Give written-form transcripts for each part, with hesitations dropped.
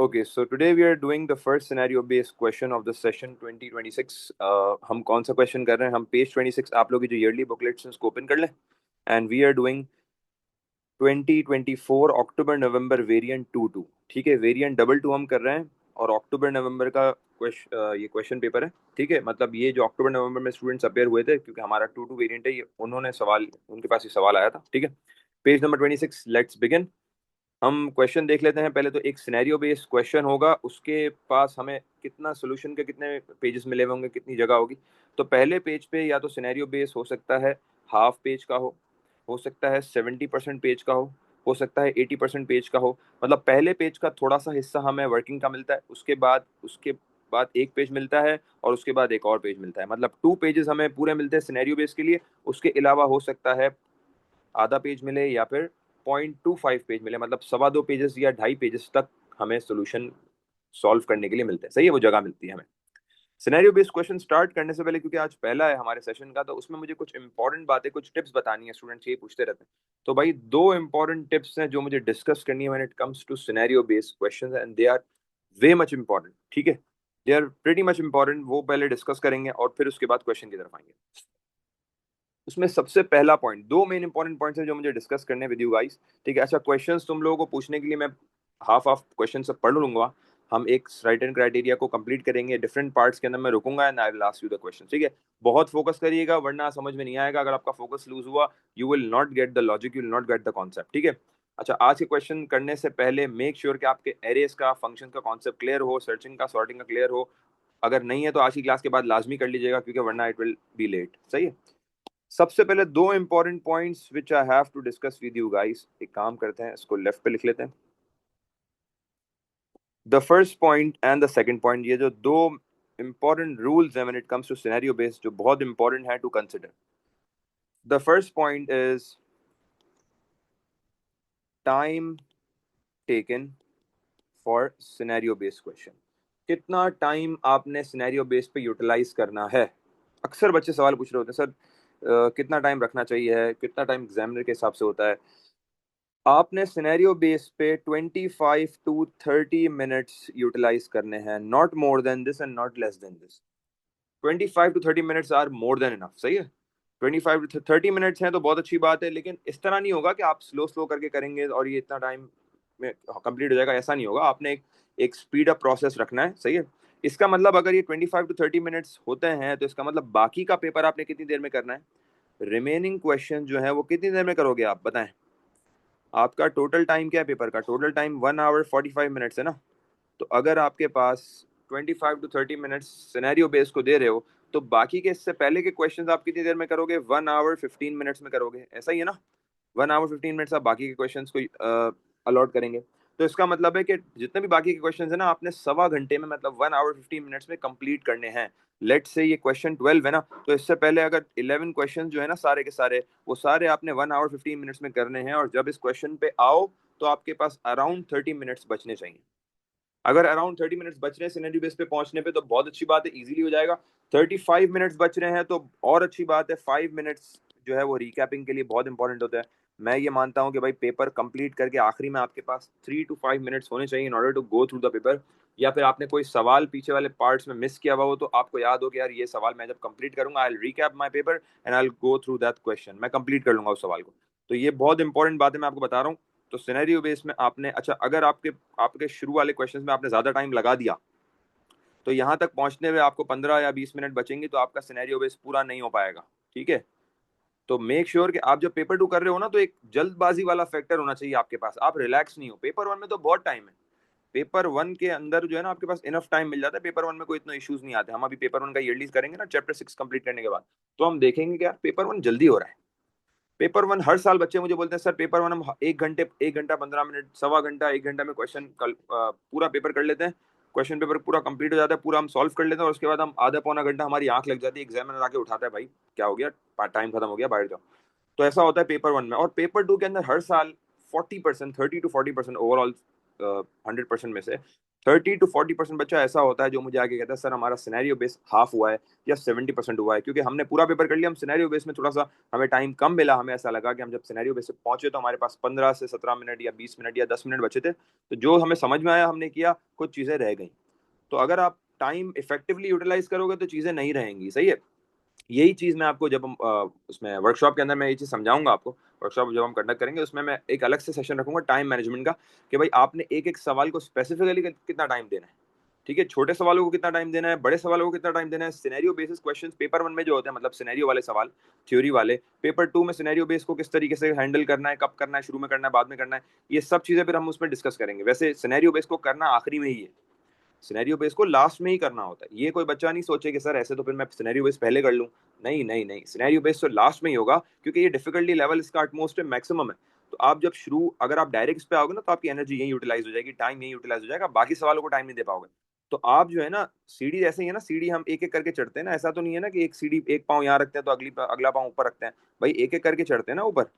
Okay, so today we are doing the first scenario-based question of the session 2026. हम कौन सा question कर रहे हैं? हम पेज 26 आप लोग की जो ईयरली बुकलेट्स हैं उसको ओपन कर लें and we are doing 2024 October November variant 2 ठीक है, वेरिएंट 2 हम कर रहे हैं और अक्टूबर नवंबर का ये क्वेश्चन पेपर है। ठीक है, मतलब ये जो अक्टूबर नवंबर में स्टूडेंट्स अपेयर हुए थे क्योंकि हमारा 2 वेरिएंट है, ये उन्होंने सवाल, उनके पास ये सवाल आया था। ठीक है, पेज नंबर 26, लेट्स बिगिन। हम क्वेश्चन देख लेते हैं। पहले तो एक सिनेरियो बेस्ड क्वेश्चन होगा, उसके पास हमें कितना सोल्यूशन के कितने पेजेस मिले होंगे, कितनी जगह होगी। तो पहले पेज पे या तो सिनेरियो बेस्ड हो सकता है हाफ पेज का हो सकता है 70% पेज का हो सकता है 80% पेज का हो। मतलब पहले पेज का थोड़ा सा हिस्सा हमें वर्किंग का मिलता है, उसके बाद एक पेज मिलता है और उसके बाद एक और पेज मिलता है। मतलब 2 पेजेस हमें पूरे मिलते हैं सिनेरियो बेस के लिए। उसके अलावा हो सकता है आधा पेज मिले या फिर 0.25 पेज मिले, मतलब 2.25 पेजेस या 2.5 पेजेस तक हमें सोल्यूशन सॉल्व करने के लिए मिलते हैं। सही है, वो जगह मिलती है हमें। सिनेरियो बेस्ड क्वेश्चन स्टार्ट करने से पहले, क्योंकि आज पहला है हमारे सेशन का, तो उसमें मुझे कुछ इंपॉर्टेंट बातें, कुछ टिप्स बतानी है। स्टूडेंट्स ये पूछते रहते हैं, तो भाई 2 इंपॉर्टेंट टिप्स हैं जो मुझे डिस्कस करनी है when it comes to scenario based questions and they are way much important. ठीक है, they are pretty much important. वो पहले डिस्कस करेंगे और फिर उसके बाद क्वेश्चन की तरफ आएंगे। उसमें सबसे पहला पॉइंट, 2 मेन इंपॉर्टेंट पॉइंट्स हैं जो मुझे डिस्कस करने विद यू गाइस। ठीक है, अच्छा क्वेश्चंस तुम लोगों को पूछने के लिए मैं हाफ हाफ क्वेश्चन सब पढ़ लूंगा। हम एक राइट क्राइटेरिया को कंप्लीट करेंगे, डिफरेंट पार्ट्स के अंदर मैं रुकूंगा and I will ask you the question. ठीक है, बहुत फोकस करिएगा वरना समझ में नहीं आएगा। अगर आपका फोकस लूज हुआ, you will not get the logic, you will not get the concept. ठीक है, अच्छा आज के क्वेश्चन करने से पहले मेक श्योर कि आपके एरेस का, फंक्शन का कॉन्सेप्ट क्लियर हो, सर्चिंग का, सॉर्टिंग का क्लियर हो। अगर नहीं है तो आज की क्लास के बाद लाजमी कर लीजिएगा, क्योंकि वरना इट विल बी लेट। सही है, सबसे पहले 2 important points which I have to discuss with you guys. एक काम करते हैं, इसको लेफ्ट पे लिख लेते हैं। The first point and the second point, ये जो 2 इंपॉर्टेंट रूल्स हैं when it comes to scenario based, जो बहुत इंपॉर्टेंट है to consider. The first point is time taken for scenario based question. कितना टाइम आपने सिनेरियो बेस्ड पे utilise करना है। अक्सर बच्चे सवाल पूछ रहे होते हैं, सर कितना टाइम रखना चाहिए, कितना टाइम एग्जामिनर के हिसाब से होता है। आपने सिनेरियो बेस पे 25 to 30 मिनट्स यूटिलाइज करने हैं, not more than this and not less than this. 25 to 30 minutes are more than enough. सही है, 25 to 30 मिनट्स हैं तो बहुत अच्छी बात है, लेकिन इस तरह नहीं होगा कि आप स्लो स्लो करके करेंगे और ये इतना टाइम में कंप्लीट हो जाएगा, ऐसा नहीं होगा। आपने एक स्पीड अप प्रोसेस रखना है। सही है, इसका मतलब अगर ये 25 to 30 मिनट्स होते हैं तो इसका मतलब बाकी का पेपर आपने कितनी देर में करना है। रिमेनिंग क्वेश्चन जो है वो कितनी देर में करोगे आप बताएं। आपका टोटल टाइम क्या है पेपर का? टोटल टाइम 1 hour 45 मिनट्स है ना। तो अगर आपके पास 25 to 30 मिनट्स सिनेरियो बेस को दे रहे हो, तो बाकी के इससे पहले के क्वेश्चंस आप कितनी देर में करोगे? 1 hour 15 मिनट्स में करोगे, ऐसा ही है ना। 1 hour 15 मिनट्स आप बाकी के क्वेश्चंस को अलॉट करेंगे। तो इसका मतलब है कि जितने भी बाकी के क्वेश्चंस है ना, आपने सवा घंटे में, मतलब 1 hour 15 मिनट्स में कंप्लीट करने हैं। लेट से ये क्वेश्चन 12 है ना, तो इससे पहले अगर 11 क्वेश्चन जो है ना, सारे के सारे, वो सारे आपने 1 hour 15 मिनट्स में करने हैं। और जब इस क्वेश्चन पे आओ तो आपके पास अराउंड 30 मिनट्स बचने चाहिए। अगर अराउंड 30 मिनट्स बच रहे हैं सिनेरियो बेस पे पहुंचने पे, तो बहुत अच्छी बात है, इजीली हो जाएगा। 35 मिनट्स बच रहे हैं तो और अच्छी बात है। 5 मिनट्स जो है वो रिकैपिंग के लिए बहुत इंपॉर्टेंट होता है। मैं ये मानता हूँ कि भाई पेपर कंप्लीट करके आखिरी में आपके पास 3 to 5 मिनट्स होने चाहिए in order to go through the paper. या फिर आपने कोई सवाल पीछे वाले पार्ट्स में मिस किया हुआ हो, तो आपको याद हो कि यार ये सवाल मैं जब कंप्लीट करूंगा, I will recap my paper and I will go through that question, मैं कंप्लीट कर लूंगा उस सवाल को। तो ये बहुत इंपॉर्टेंट बात है, मैं आपको बता रहा हूँ। तो सिनेरियो बेस में आपने, अच्छा अगर आपके आपके शुरू वाले क्वेश्चंस में आपने ज्यादा टाइम लगा दिया, तो यहाँ तक पहुंचने में आपको 15 या 20 मिनट बचेंगे, तो आपका सिनेरियो बेस पूरा नहीं हो पाएगा। ठीक है, तो मेक श्योर कि आप जब पेपर 2 कर रहे हो ना, तो एक जल्दबाजी वाला फैक्टर होना चाहिए आपके पास। आप रिलैक्स नहीं हो। पेपर 1 में तो बहुत टाइम है। पेपर 1 के अंदर जो है ना, आपके पास इनफ टाइम मिल जाता है। पेपर 1 में कोई इतना इश्यूज नहीं आते। हम अभी पेपर 1 का ईयरलीज करेंगे ना, चैप्टर 6 कंप्लीट करने के बाद, तो हम देखेंगे कि यार पेपर 1 जल्दी हो रहा है। पेपर 1 हर साल बच्चे मुझे बोलते हैं, सर पेपर 1 हम 1 घंटे, 1 घंटा 15 मिनट, सवा घंटा, 1 घंटा में क्वेश्चन पूरा पेपर कर लेते हैं। क्वेश्चन पेपर पूरा कंप्लीट हो जाता है, पूरा हम सॉल्व कर लेते हैं और उसके बाद हम आधा पौना घंटा हमारी आंख लग जाती है, एग्जामिनर आके उठाता है, भाई क्या हो गया, टाइम खत्म हो गया, बाहर जाओ। तो ऐसा होता है पेपर 1 में। और पेपर 2 के अंदर हर साल 40%, 30 to 40% ओवरऑल 100% में से 30 to 40% बच्चा ऐसा होता है जो मुझे आके कहता है सर हमारा सिनेरियो बेस हाफ हुआ है या 70% हुआ है, क्योंकि हमने पूरा पेपर कर लिया, हम सिनेरियो बेस में थोड़ा सा हमें टाइम कम मिला, हमें ऐसा लगा कि हम जब सिनेरियो बेस पे पहुंचे तो हमारे पास 15 से 17 मिनट या 20 मिनट या 10 मिनट बचे थे, तो जो हमें समझ में आया हमने किया, कुछ चीजें रह गई। तो अगर आप टाइम इफेक्टिवली यूटिलाइज करोगे तो चीजें नहीं रहेंगी, सही है। यही चीज मैं आपको जब हम उसमें वर्कशॉप के अंदर मैं ये चीज समझाऊंगा आपको, वर्कशॉप जब हम कंडक्ट करेंगे उसमें मैं एक अलग से सेशन रखूंगा टाइम मैनेजमेंट का, कि भाई आपने एक एक सवाल को स्पेसिफिकली कितना टाइम देना है, ठीक है, छोटे सवालों को कितना टाइम देना है, बड़े सवालों को कितना टाइम देना है। सिनेरियो बेसिस क्वेश्चंस पेपर 1 में जो होते हैं, मतलब सिनेरियो वाले सवाल थ्योरी वाले, पेपर 2 में सिनेरियो बेस को किस तरीके से हैंडल करना है, कब करना है, शुरू में करना है, बाद में करना है, ये सब चीजें फिर हम उसमें डिस्कस करेंगे। वैसे सिनेरियो बेस को करना आखिरी में ही है, सिनेरियो बेस को लास्ट में ही करना होता है। ये कोई बच्चा नहीं सोचे कि सर ऐसे तो फिर मैं सिनेरियो बेस पहले कर लूं, नहीं नहीं नहीं, सिनेरियो बेस तो लास्ट में ही होगा, क्योंकि ये डिफिकल्टी लेवल इसका एटमोस्ट मैक्सिमम है। तो आप जब शुरू अगर आप डायरेक्ट इस पे आओगे ना तो आपकी एनर्जी यही यूटिलाइज हो जाएगी, टाइम यही यूटिलाइज हो जाएगा, बाकी सवालों को टाइम नहीं दे पाओगे। तो आप जो है ना सीढ़ी ऐसे ही है ना, सीढ़ी हम एक एक करके चढ़ते हैं ना, ऐसा तो नहीं है ना कि एक सीढ़ी एक पाँव यहाँ रखते हैं तो अगला पाँव ऊपर रखते हैं, भाई एक एक करके चढ़ते हैं ना ऊपर।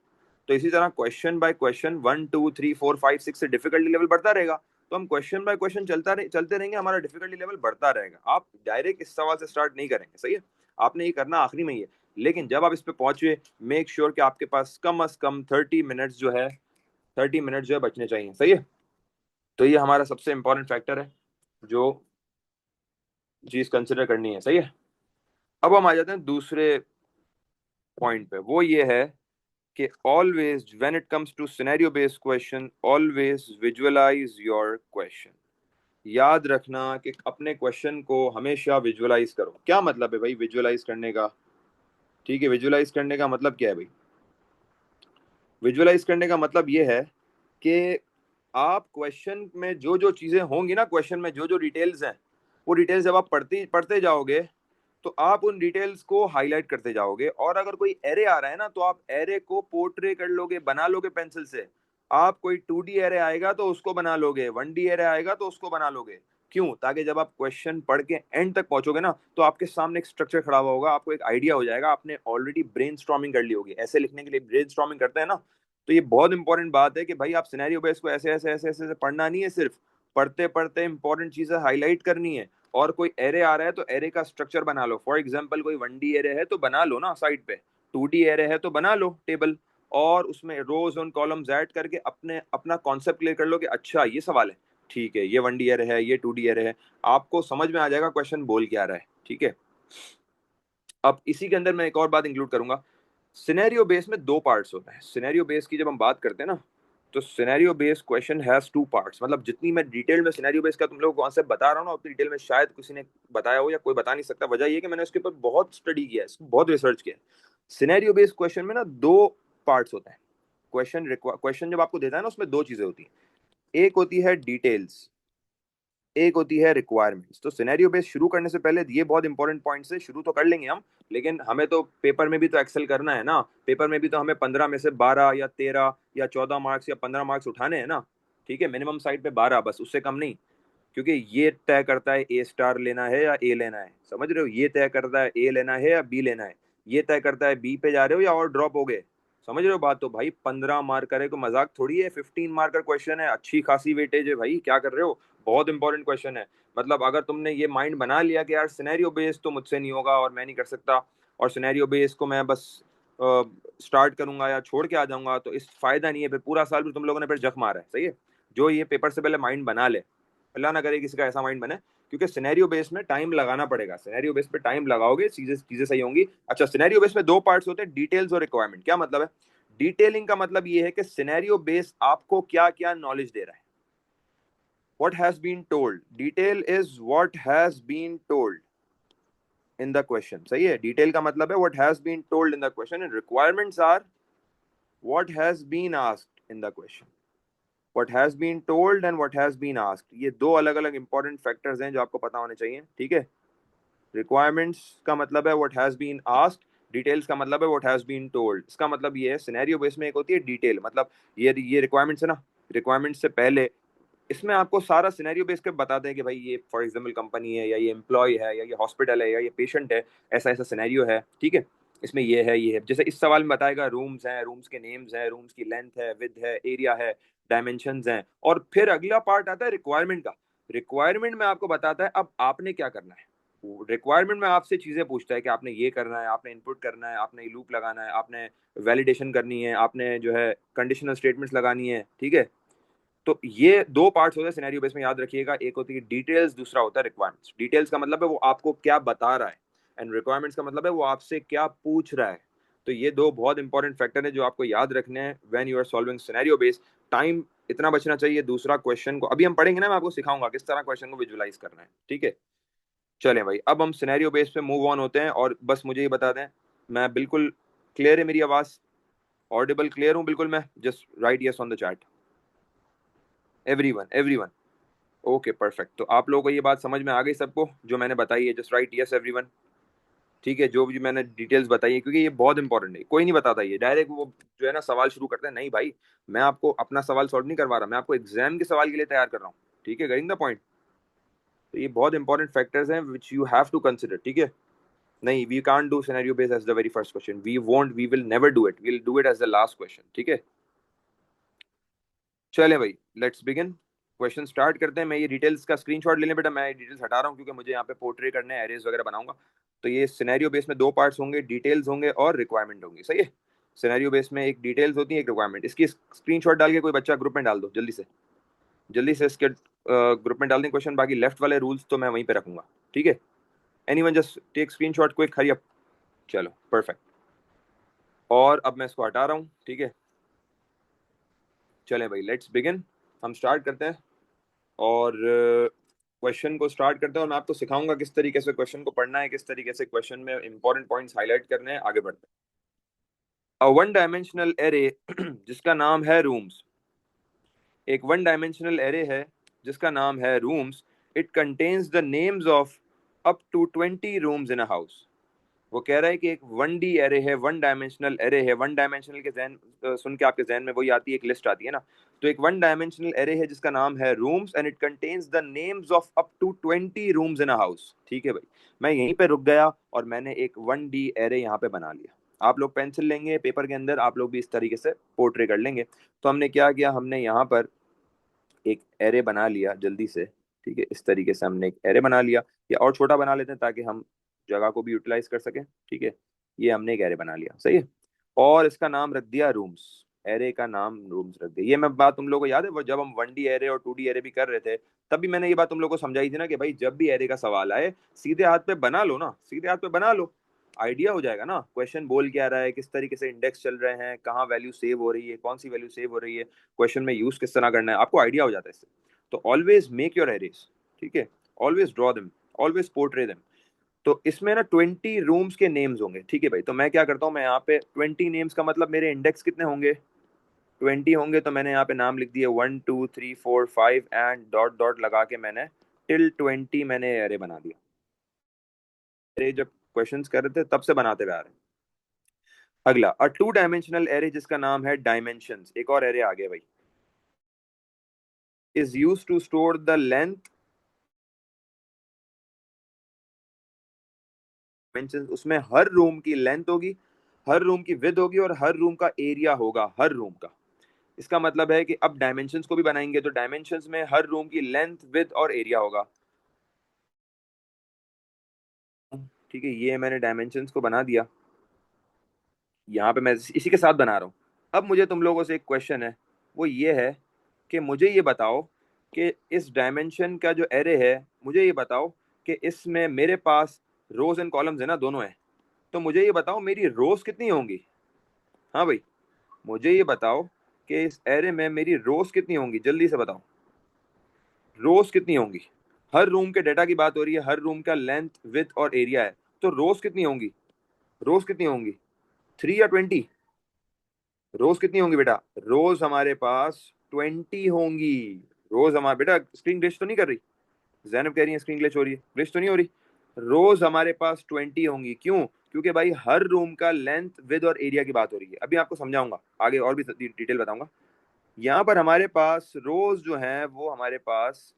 तो इसी तरह क्वेश्चन बाय क्वेश्चन 1 2 3 4 5 6 से डिफिकल्टी लेवल बढ़ता रहेगा। तो हम क्वेश्चन बाय क्वेश्चन चलते रहेंगे, हमारा डिफिकल्टी लेवल बढ़ता रहेगा। आप डायरेक्ट इस सवाल से स्टार्ट नहीं करेंगे, सही है, आपने ये करना आखिरी में ही है। लेकिन जब आप इस पे पहुंचे, मेक श्योर कि आपके पास कम अज कम 30 मिनट्स जो है, 30 मिनट जो है बचने चाहिए, सही है। तो ये हमारा सबसे इंपॉर्टेंट फैक्टर है जो चीज कंसिडर करनी है, सही है। अब हम आ जाते हैं दूसरे पॉइंट पे, वो ये है कि always when it comes to scenario based question always visualize your question। याद रखना कि अपने क्वेश्चन को हमेशा विजुअलाइज करो। क्या मतलब है भाई विजुअलाइज करने का, ठीक है, विजुअलाइज करने का मतलब क्या है भाई, विजुअलाइज करने का मतलब ये है कि आप क्वेश्चन में जो जो चीजें होंगी ना, क्वेश्चन में जो जो डिटेल्स हैं, वो डिटेल्स जब आप पढ़ते पढ़ते जाओगे तो आप उन डिटेल्स को हाईलाइट करते जाओगे। और अगर कोई एरे आ रहा है ना तो आप एरे को पोर्ट्रे कर लोगे, बना लोगे पेंसिल से। आप कोई 2D एरे आएगा तो उसको बना लोगे, 1D एरे आएगा तो उसको बना लोगे। क्यों? ताकि जब आप क्वेश्चन पढ़ के एंड तक पहुंचोगे ना तो आपके सामने एक स्ट्रक्चर खड़ा हुआ होगा, आपको एक आइडिया हो जाएगा, आपने ऑलरेडी ब्रेन कर ली होगी। ऐसे लिखने के लिए ब्रेन करते हैं ना, तो ये बहुत इंपॉर्टेंट बात है कि भाई आप सिनेरियो बेस को ऐसे ऐसे ऐसे ऐसे पढ़ना नहीं है, सिर्फ पढ़ते पढ़ते इंपॉर्टेंट चीजें हाईलाइट करनी है। और कोई एरे आ रहा है तो एरे का स्ट्रक्चर बना लो। फॉर एग्जांपल कोई 1D एरे है तो बना लो ना साइड पे, 2D एरे है तो बना लो टेबल, और उसमें रोज और कॉलम्स ऐड करके अपने अपना कॉन्सेप्ट क्लियर कर लो कि अच्छा ये सवाल है, ठीक है, ये 1D एरे है, ये 2D एरे है, आपको समझ में आ जाएगा क्वेश्चन बोल क्या रहा है, ठीक है। अब इसी के अंदर मैं एक और बात इंक्लूड करूंगा, सिनेरियो बेस में दो पार्ट्स होते हैं। सिनेरियो बेस की जब हम बात करते हैं ना, तो scenario base question has two parts. मतलब जितनी मैं डिटेल में सिनेरियो बेस का तुम लोगों को कॉन्सेप्ट बता रहा हूँ ना, उतनी डिटेल में शायद किसी ने बताया हो या कोई बता नहीं सकता। वजह ये कि मैंने उसके ऊपर बहुत स्टडी किया है, बहुत रिसर्च किया है। सिनेरियो बेस क्वेश्चन में ना दो पार्ट्स होते हैं। क्वेश्चन जब आपको देता है ना, उसमें दो चीजें होती हैं, एक होती है डिटेल्स, एक होती है रिक्वायरमेंट्स। तो सिनेरियो बेस शुरू करने से पहले ये बहुत इंपॉर्टेंट पॉइंट से शुरू तो कर लेंगे हम, लेकिन हमें तो पेपर में भी तो एक्सेल करना है ना। पेपर में भी तो हमें 15 में से 12 या 13 या 14 मार्क्स या 15 मार्क्स उठाने हैं ना, ठीक है, मिनिमम साइड पे 12, बस उससे कम नहीं। क्योंकि ये तय करता है ए स्टार लेना है या ए लेना है, समझ रहे हो, ये तय करता है ए लेना है या बी लेना है, ये तय करता है बी पे जा रहे हो या और ड्रॉप हो गए। समझ रहे हो बात? तो भाई 15 मार्क करे तो मजाक थोड़ी है, 15 मार्क का क्वेश्चन है, अच्छी खासी वेटेज है भाई, क्या कर रहे हो, बहुत इंपॉर्टेंट क्वेश्चन है। मतलब अगर तुमने ये माइंड बना लिया कि यार सिनेरियो बेस तो मुझसे नहीं होगा और मैं नहीं कर सकता, और सिनेरियो बेस को मैं बस स्टार्ट करूंगा या छोड़ के आ जाऊंगा, तो इस फायदा नहीं है, फिर पूरा साल भी तुम लोगों ने फिर जख मारा है, सही है। जो ये पेपर से पहले माइंड बना ले, अल्लाह ना करे किसी का ऐसा माइंड बने, क्योंकि सिनेरियो बेस में टाइम लगाना पड़ेगा, सिनेरियो बेस पे टाइम लगाओगे चीजें चीजें सही होंगी। अच्छा, सिनेरियो बेस में दो पार्ट्स होते हैं, डिटेल्स और रिक्वायरमेंट। क्या मतलब है? डिटेलिंग का मतलब ये है कि सिनेरियो बेस आपको क्या क्या नॉलेज दे रहा है, what has been told, detail is what has been told in the question, सही है। डिटेल का मतलब है what has been told in the question, and requirements are what has been asked in the question। what has been told and what has been asked, ये दो अलग अलग important factors हैं जो आपको पता होने चाहिए, ठीक है। रिक्वायरमेंट्स का मतलब है what has been asked, details का मतलब है व्हाट हैज बीन टोल्ड। इसका मतलब ये है सिनेरियो बेस में एक होती है डिटेल, मतलब ये रिक्वायरमेंट्स है ना, रिक्वायरमेंट्स से पहले इसमें आपको सारा सिनेरियो बेस के बताते हैं कि भाई ये फॉर एग्जांपल कंपनी है या ये एम्प्लॉय है या ये हॉस्पिटल है या ये पेशेंट है, ऐसा ऐसा सिनेरियो है, ठीक है। इसमें ये है, जैसे इस सवाल में बताएगा रूम्स हैं, रूम्स के नेम्स हैं, रूम्स की लेंथ है, विड्थ है, एरिया है, डायमेंशंस हैं। और फिर अगला पार्ट आता है रिक्वायरमेंट का, रिक्वायरमेंट में आपको बताता है अब आपने क्या करना है। रिक्वायरमेंट में आपसे चीजें पूछता है कि आपने ये करना है, आपने इनपुट करना है, आपने लूप लगाना है, आपने वैलिडेशन करनी है, आपने जो है कंडीशनल स्टेटमेंट्स लगानी है, ठीक है। तो ये दो पार्ट्स होते हैं सिनेरियो बेस में, याद रखिएगा। एक होती है डिटेल्स, दूसरा होता है रिक्वायरमेंट्स। डिटेल्स का मतलब है वो आपको क्या बता रहा है, एंड रिक्वायरमेंट्स का मतलब है वो आपसे क्या पूछ रहा है। तो ये दो बहुत इंपॉर्टेंट फैक्टर है जो आपको याद रखने हैं when you are solving scenario base. Time इतना बचना चाहिए। दूसरा, क्वेश्चन को अभी हम पढ़ेंगे ना, मैं आपको सिखाऊंगा किस तरह क्वेश्चन को विजुलाइज करना है, ठीक है। चलें भाई, अब हम सिनेरियो बेस पे मूव ऑन होते हैं। और बस मुझे ये बता दें, मैं बिल्कुल क्लियर है मेरी आवाज? ऑडिबल क्लियर हूँ बिल्कुल मैं? Just right yes on the chat everyone, everyone. Okay perfect. तो आप लोगों को ये बात समझ में आ गई सबको जो मैंने बताई है? Just right yes everyone. ठीक है, जो भी मैंने डिटेल्स बताई है, क्योंकि ये बहुत इंपॉर्टेंट है। कोई नहीं बताता ये डायरेक्ट वो जो है ना सवाल शुरू करते हैं। नहीं भाई, मैं आपको अपना सवाल सॉल्व नहीं करवा रहा, मैं आपको एग्जाम के सवाल के लिए तैयार कर रहा हूँ, ठीक है। Getting the point? तो ये बहुत इंपॉर्टेंट फैक्टर्स हैं which you have to consider, ठीक है। नहीं, we can't do scenario based as the very first question. We will never do it, we will do it as the last question, ठीक है। चलें भाई, लेट्स बिगिन। क्वेश्चन स्टार्ट करते हैं। मैं ये डिटेल्स का स्क्रीनशॉट ले लें बेटा, मैं डिटेल्स हटा रहा हूँ क्योंकि मुझे यहाँ पे पोर्ट्रे करने हैं, एरेज वगैरह बनाऊंगा। तो ये सिनेरियो बेस में दो पार्ट्स होंगे, डिटेल्स होंगे और रिक्वायरमेंट होंगी, सही है। सिनेरियो बेस में एक डिटेल्स होती है, एक रिक्वायरमेंट। इसकी स्क्रीनशॉट डाल के कोई बच्चा ग्रुप में डाल दो जल्दी से, जल्दी से इसके ग्रुप में डाल दें क्वेश्चन। बाकी लेफ्ट वाले रूल्स तो मैं वहीं पे रखूंगा, ठीक है। Anyone just take screenshot quick, hurry up. चलो परफेक्ट। और अब मैं इसको हटा रहा हूँ, ठीक है। चलें भाई, लेट्स बिगिन। हम स्टार्ट करते हैं और क्वेश्चन को स्टार्ट करते हैं। और मैं आपको सिखाऊंगा किस तरीके से क्वेश्चन को पढ़ना है, किस तरीके से क्वेश्चन में इंपॉर्टेंट पॉइंट्स हाईलाइट करने हैं। आगे बढ़ते हैं। वन डायमेंशनल एरे जिसका नाम है रूम्स। एक वन डायमेंशनल एरे है जिसका नाम है rooms. It contains the names of up to 20 rooms in a house. वो कह रहा है कि एक वन डी एरे है, वन डायमेंशनल एरे है। वन डायमेंशनल के जहन सुन के आपके जहन में वही आती है, एक लिस्ट आती है ना। तो एक वन डायमेंशनल एरे है जिसका नाम है rooms and it contains the names of up to 20 rooms in a house, ठीक है भाई। मैं यहीं पे रुक गया और मैंने एक वन डी एरे यहाँ पे बना लिया। आप लोग पेंसिल लेंगे पेपर के अंदर, आप लोग भी इस तरीके से पोर्ट्रे कर लेंगे। तो हमने क्या किया, हमने यहाँ पर एक एरे बना लिया जल्दी से, ठीक है। इस तरीके से हमने एक एरे बना लिया, या और छोटा बना लेते हैं ताकि हम जगह को भी यूटिलाइज कर सकें, ठीक है। ये हमने एक एरे बना लिया, सही है। और इसका नाम रख दिया रूम्स। एरे का नाम रूम्स रख दिया। ये मैं बात तुम लोगों को याद है वो जब हम 1D एरे और 2D एरे भी कर रहे थे, तब भी मैंने ये बात तुम लोगों को समझाई थी ना कि भाई जब भी एरे का सवाल आए सीधे हाथ पे बना लो ना, सीधे हाथ पे बना लो। आइडिया हो जाएगा ना क्वेश्चन बोल क्या रहा है, किस तरीके से इंडेक्स चल रहे हैं, कहाँ वैल्यू सेव हो रही है, कौन सी वैल्यू सेव हो रही है, क्वेश्चन में यूज किस तरह करना है, आपको आइडिया हो जाता है इससे। तो ऑलवेज मेक योर एरेज, ठीक है। Always draw them, always portray them. तो इसमें ना 20 रूम्स के नेम्स होंगे, ठीक है भाई। तो मैं क्या करता हूँ, मैं यहाँ पे 20 नेम्स का मतलब मेरे इंडेक्स कितने होंगे, 20 होंगे। तो मैंने यहाँ पे नाम लिख दिए 1 2 3 4 5 एंड डॉट डॉट लगा के मैंने टिल 20 मैंने एरे बना दिया। एरे जब क्वेश्चंस कर रहे थे तब से बनाते हुए आ रहे हैं। अगला, अ टू डायमेंशनल एरे जिसका नाम है डायमेंशंस। एक और एरे आ गया भाई। Is use to store the length. Dimensions, उसमें हर रूम की लेंथ होगी, हर रूम की विड्थ होगी और हर रूम का एरिया होगा, हर रूम का। इसका मतलब है कि अब डायमेंशंस को भी बनाएंगे तो डायमेंशंस में हर रूम की लेंथ, विड्थ और एरिया होगा, ठीक है। ये मैंने डायमेंशंस को बना दिया। यहाँ पे मैं इसी के साथ बना रहा हूँ। अब मुझे तुम लोगों से एक क्वेश्चन है, वो ये है कि मुझे ये बताओ कि इस डायमेंशन का जो एरे है, मुझे ये बताओ कि इसमें मेरे पास रोज एंड कॉलम्स है ना, दोनों है। तो मुझे ये बताओ मेरी रोज कितनी होंगी। हाँ भाई, मुझे ये बताओ कि इस एरे में मेरी रोज कितनी होंगी, जल्दी से बताओ रोज कितनी होंगी। हर रूम के डाटा की बात हो रही है, हर रूम का लेंथ, विड्थ और एरिया है। तो रोज कितनी होंगी, रोज कितनी होंगी, 3 या 20? रोज कितनी होंगी बेटा, रोज हमारे पास 20 होंगी। रोज हमारे बेटा स्क्रीन ग्लिच तो नहीं कर रही? जैनब कह रही है स्क्रीन ग्लिच हो रही है, ग्लिच तो नहीं हो रही? रोज हमारे पास 20 होंगी। क्यों? क्योंकि भाई हर रूम का लेंथ, विद और एरिया की बात हो रही है। अभी आपको समझाऊंगा आगे और भी डिटेल बताऊंगा। यहाँ पर हमारे पास रोज जो है वो हमारे पास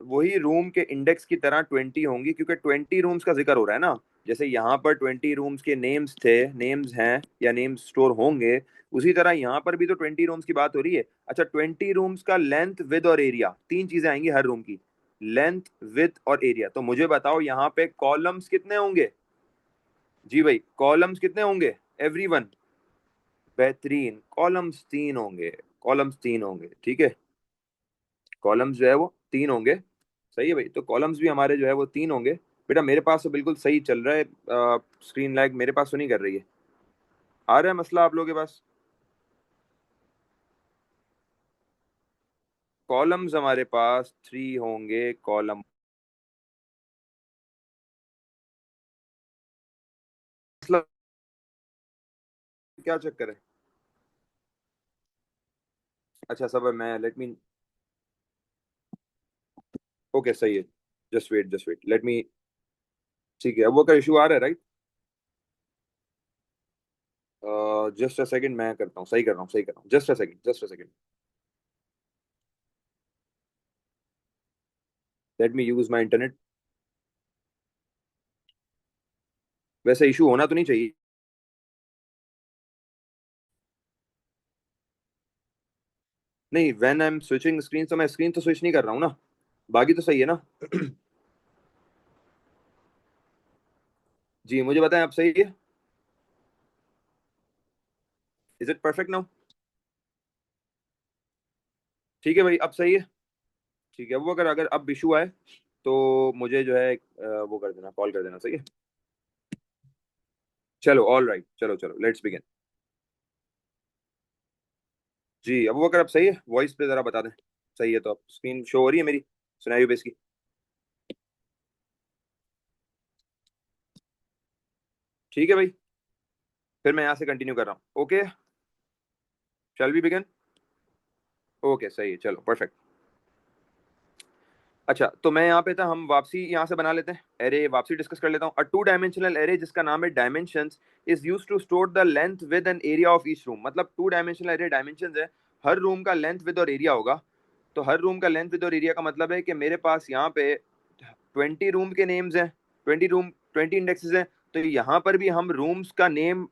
वही रूम के इंडेक्स की तरह 20 होंगी, क्योंकि 20 रूम्स का जिक्र हो रहा है ना। जैसे यहाँ पर 20 रूम्स के नेम्स थे, नेम्स हैं या नेम्स स्टोर होंगे, उसी तरह यहाँ पर भी तो 20 रूम्स की बात हो रही है। अच्छा, 20 रूम्स का लेंथ, विद और एरिया, तीन चीजें आएंगी हर रूम की। लेंथ, विड्थ और एरिया। तो मुझे बताओ यहाँ पे कॉलम्स कितने होंगे? जी भाई, कॉलम्स कितने होंगे एवरीवन? बेहतरीन, कॉलम्स 3 होंगे। कॉलम्स 3 होंगे, ठीक है। कॉलम्स जो है वो 3 होंगे। सही है भाई, तो कॉलम्स भी हमारे जो है वो 3 होंगे। बेटा मेरे पास तो बिल्कुल सही चल रहा है। स्क्रीन लैग मेरे पास तो नहीं कर रही है। आ रहा है मसला आप लोगों के पास? कॉलम्स हमारे पास 3 होंगे। कॉलम मतलब क्या चक्कर है? अच्छा सब मैं लेट मी। ओके सही है। Just wait let me. ठीक है, अब वो का इशू आ रहा है राइट? जस्ट अ सेकंड, मैं करता हूँ, सही कर रहा हूँ, सही कर रहा हूँ। Just a second, just a second. Let me use my internet. वैसे इशू होना तो नहीं चाहिए। नहीं, when I am switching screen तो मैं स्क्रीन तो स्विच नहीं कर रहा हूँ ना। बाकी तो सही है ना? जी मुझे बताएं, आप सही है? Is it perfect now? ठीक है भाई, अब सही है। ठीक है, वो अगर अगर अब इशू आए तो मुझे जो है वो कर देना, कॉल कर देना, सही है। चलो ऑल राइट, चलो चलो लेट्स बिगिन। जी अब वो अगर अब सही है, वॉइस पे जरा बता दें। सही है तो अब स्क्रीन शो हो रही है मेरी सिनेरियो बेस की? ठीक है भाई, फिर मैं यहाँ से कंटिन्यू कर रहा हूँ। Okay, shall we begin? Okay सही है, चलो परफेक्ट। अच्छा तो मैं यहाँ पे था, हम वापसी यहाँ से बना लेते हैं। एरे वापसी डिस्कस कर लेता हूँ। अ टू डायमेंशनल एरे जिसका नाम है dimensions is used to store the length width and area of each room. मतलब टू डायमेंशनल एरे डायमेंशंस है, हर रूम का लेंथ विद और एरिया होगा। तो हर रूम का लेंथ विद और एरिया का मतलब है कि मेरे पास यहाँ पे 20 रूम के नेम्स हैं, 20 रूम, 20 इंडेक्सेस हैं। तो यहाँ पर भी हम रूम्स का नेम,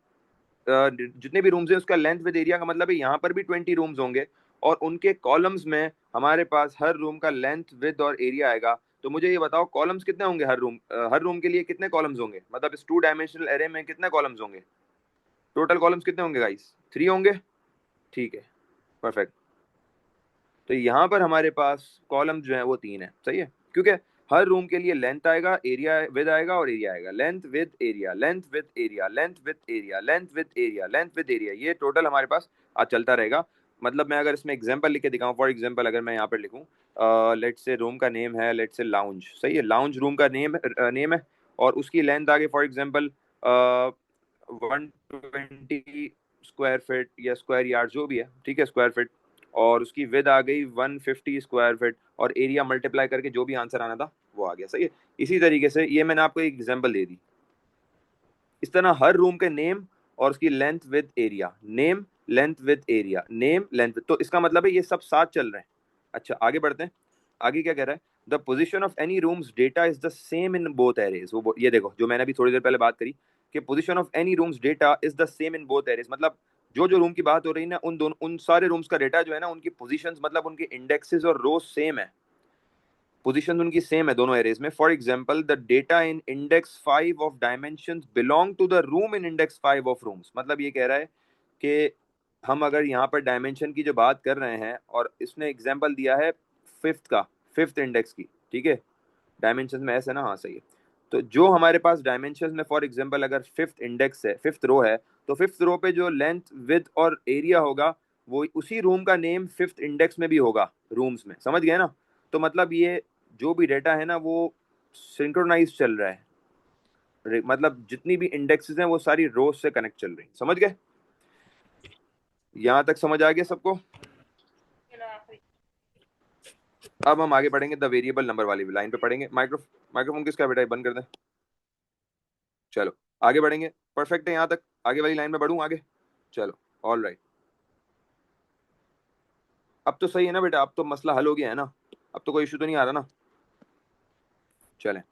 जितने भी रूम्स हैं उसका लेंथ विद एरिया का मतलब है यहाँ पर भी 20 रूम्स होंगे। और उनके कॉलम्स में हमारे पास हर रूम का लेंथ विद और एरिया आएगा। तो मुझे ये बताओ कॉलम्स कितने होंगे हर रूम के लिए कितने कॉलम्स होंगे? मतलब इस टू डायमेंशनल एरे में कितने कॉलम्स होंगे? टोटल कॉलम्स कितने होंगे गाइस? 3 होंगे। ठीक है, परफेक्ट। तो यहाँ पर हमारे पास कॉलम जो है वो 3 है, सही है। क्योंकि हर रूम के लिए लेंथ आएगा, एरिया विद आएगा और एरिया आएगा। Length with area, length with area, length with area, length with area, length with area, ये टोटल हमारे पास आज चलता रहेगा। मतलब मैं अगर इसमें एग्जांपल लिख के दिखाऊं, फॉर एग्जांपल अगर मैं यहाँ पर लिखूं, लेट्स से रूम का नेम है, लेट्स से लाउंज, सही है, लाउंज रूम का नेम है। और उसकी लेंथ आगे फॉर एग्जांपल 120 स्क्वायर फीट या स्क्वायर यार्ड जो भी है, ठीक है, स्क्वायर फीट। और उसकी विद आ गई 150 स्क्वायर फीट, और एरिया मल्टीप्लाई करके जो भी आंसर आना था वो आ गया, सही है। इसी तरीके से ये मैंने आपको एक एग्जांपल दे दी। इस तरह हर रूम के नेम और उसकी length with area, name length with area, name length, तो इसका मतलब है ये सब साथ चल रहे हैं। अच्छा आगे बढ़ते हैं। आगे क्या कह रहा है? The position of any rooms data is the same in both arrays. वो ये देखो जो मैंने अभी थोड़ी देर पहले बात करी कि position of any rooms data is the same in both arrays. मतलब जो जो रूम की बात हो रही है ना, उन दोनों उन सारे रूम्स का डेटा जो है ना, उनकी पोजीशंस मतलब उनके इंडेक्सेस और रोज सेम है। पोजीशन उनकी सेम है दोनों एरेज में। For example the data in index 5 of dimensions belong to the room in index 5 of rooms. मतलब ये कह रहा है कि हम अगर यहाँ पर डायमेंशन की जो बात कर रहे हैं, और इसने एग्जांपल दिया है फिफ्थ का, फिफ्थ इंडेक्स की, ठीक है। डायमेंशन में ऐसा है ना, हाँ सही है। तो जो हमारे पास डायमेंशन में फॉर एग्जांपल अगर फिफ्थ इंडेक्स है, फिफ्थ रो है, तो फिफ्थ रो पे जो लेंथ विथ और एरिया होगा वो उसी रूम का नेम फिफ्थ इंडेक्स में भी होगा, रूम्स में, समझ गए ना? तो मतलब ये जो भी डेटा है ना वो सिंक्रोनाइज चल रहा है। मतलब जितनी भी इंडेक्सेस हैं वो सारी रोज से कनेक्ट चल रही, समझ गए? यहां तक समझ आ गया सबको? अब हम आगे बढ़ेंगे, द वेरिएबल नंबर वाली लाइन पे पढ़ेंगे। माइक्रोफोन किसका बेटा बंद कर दें? चलो आगे बढ़ेंगे। परफेक्ट है यहाँ तक? आगे वाली लाइन में बढ़ूं आगे? चलो ऑल राइट। अब तो सही है ना बेटा? अब तो मसला हल हो गया है ना? अब तो कोई इशू तो नहीं आ रहा ना? चलें।